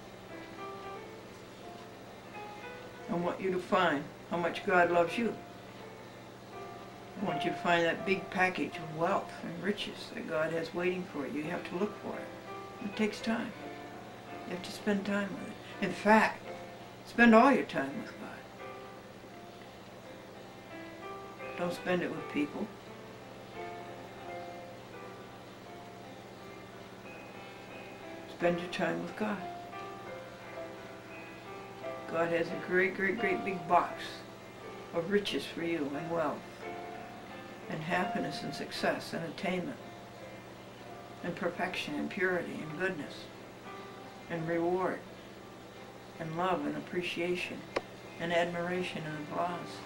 I want you to find how much God loves you. I want you to find that big package of wealth and riches that God has waiting for you. You have to look for it. It takes time. You have to spend time with it. In fact, spend all your time with God. Don't spend it with people. Spend your time with God. God has a great, great, great big box of riches for you, and wealth, and happiness, and success, and attainment, and perfection, and purity, and goodness, and reward, and love, and appreciation, and admiration, and applause.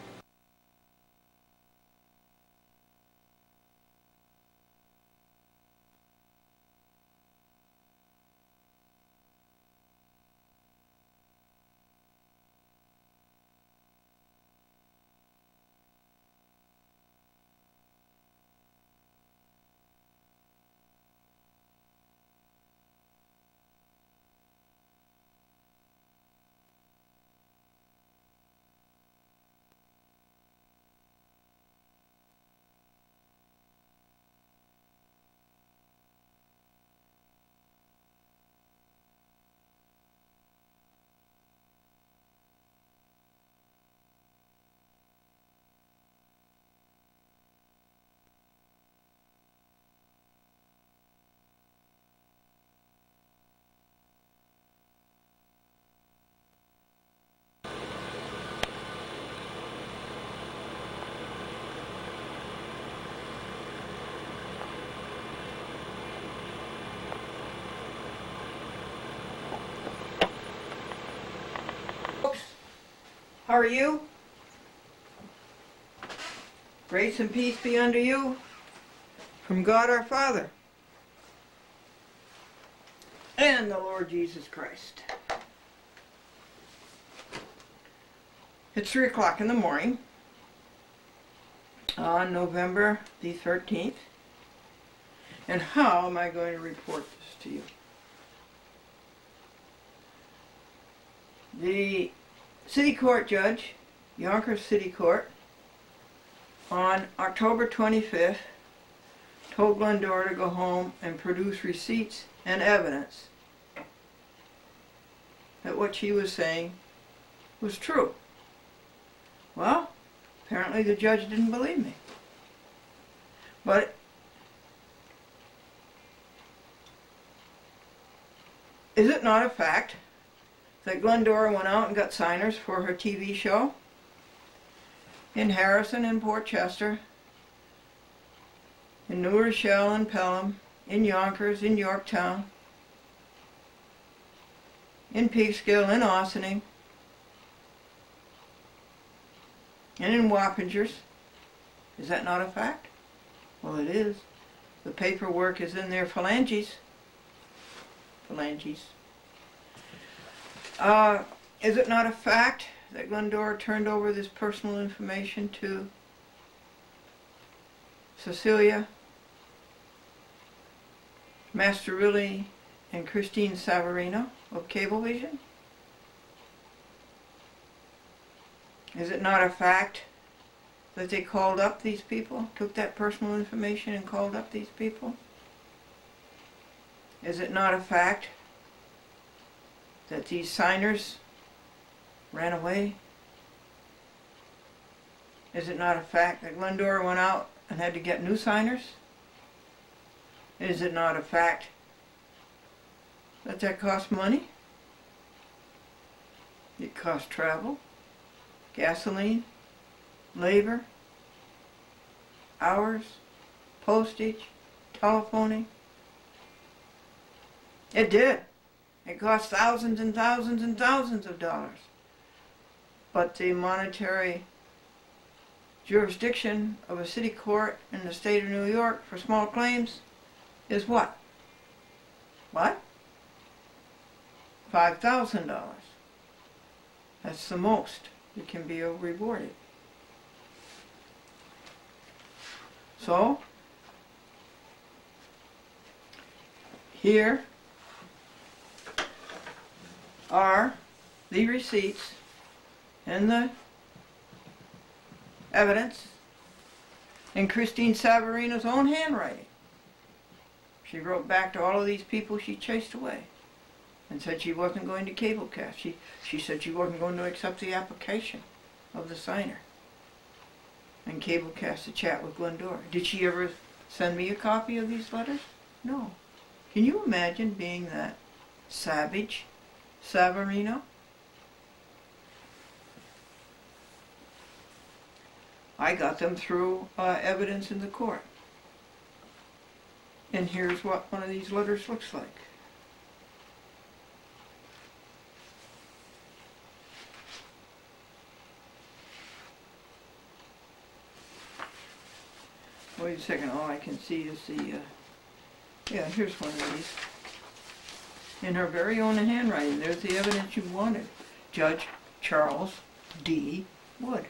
How are you? Grace and peace be unto you from God our Father and the Lord Jesus Christ. It's 3 o'clock in the morning on November the 13th. And how am I going to report this to you? The City Court judge, Yonkers City Court, on October 25th, told Glendora to go home and produce receipts and evidence that what she was saying was true. Well, apparently the judge didn't believe me. But is it not a fact that Glendora went out and got signers for her TV show in Harrison and Port Chester, in New Rochelle and Pelham, in Yonkers, in Yorktown, in Peekskill, in Ossining, and in Wappingers? Is that not a fact? Well, it is. The paperwork is in their phalanges. Phalanges. Is it not a fact that Glendora turned over this personal information to Cecilia Masterilli and Christine Savarino of Cablevision? Is it not a fact that they called up these people, took that personal information and called up these people? Is it not a fact that these signers ran away? Is it not a fact that Glendora went out and had to get new signers? Is it not a fact that that cost money? It cost travel, gasoline, labor, hours, postage, telephoning. It did. It cost thousands and thousands and thousands of dollars. But the monetary jurisdiction of a city court in the state of New York for small claims is what? What? $5,000. That's the most that can be rewarded. So, here are the receipts and the evidence in Christine Savarino's own handwriting. She wrote back to all of these people she chased away and said she wasn't going to cablecast. She said she wasn't going to accept the application of the signer and cablecast the chat with Glendora. Did she ever send me a copy of these letters? No. Can you imagine being that savage, Savarino? I got them through evidence in the court. And here's what one of these letters looks like. Wait a second, all I can see is the, yeah, here's one of these. In her very own handwriting, there's the evidence you wanted. Judge Charles D. Wood.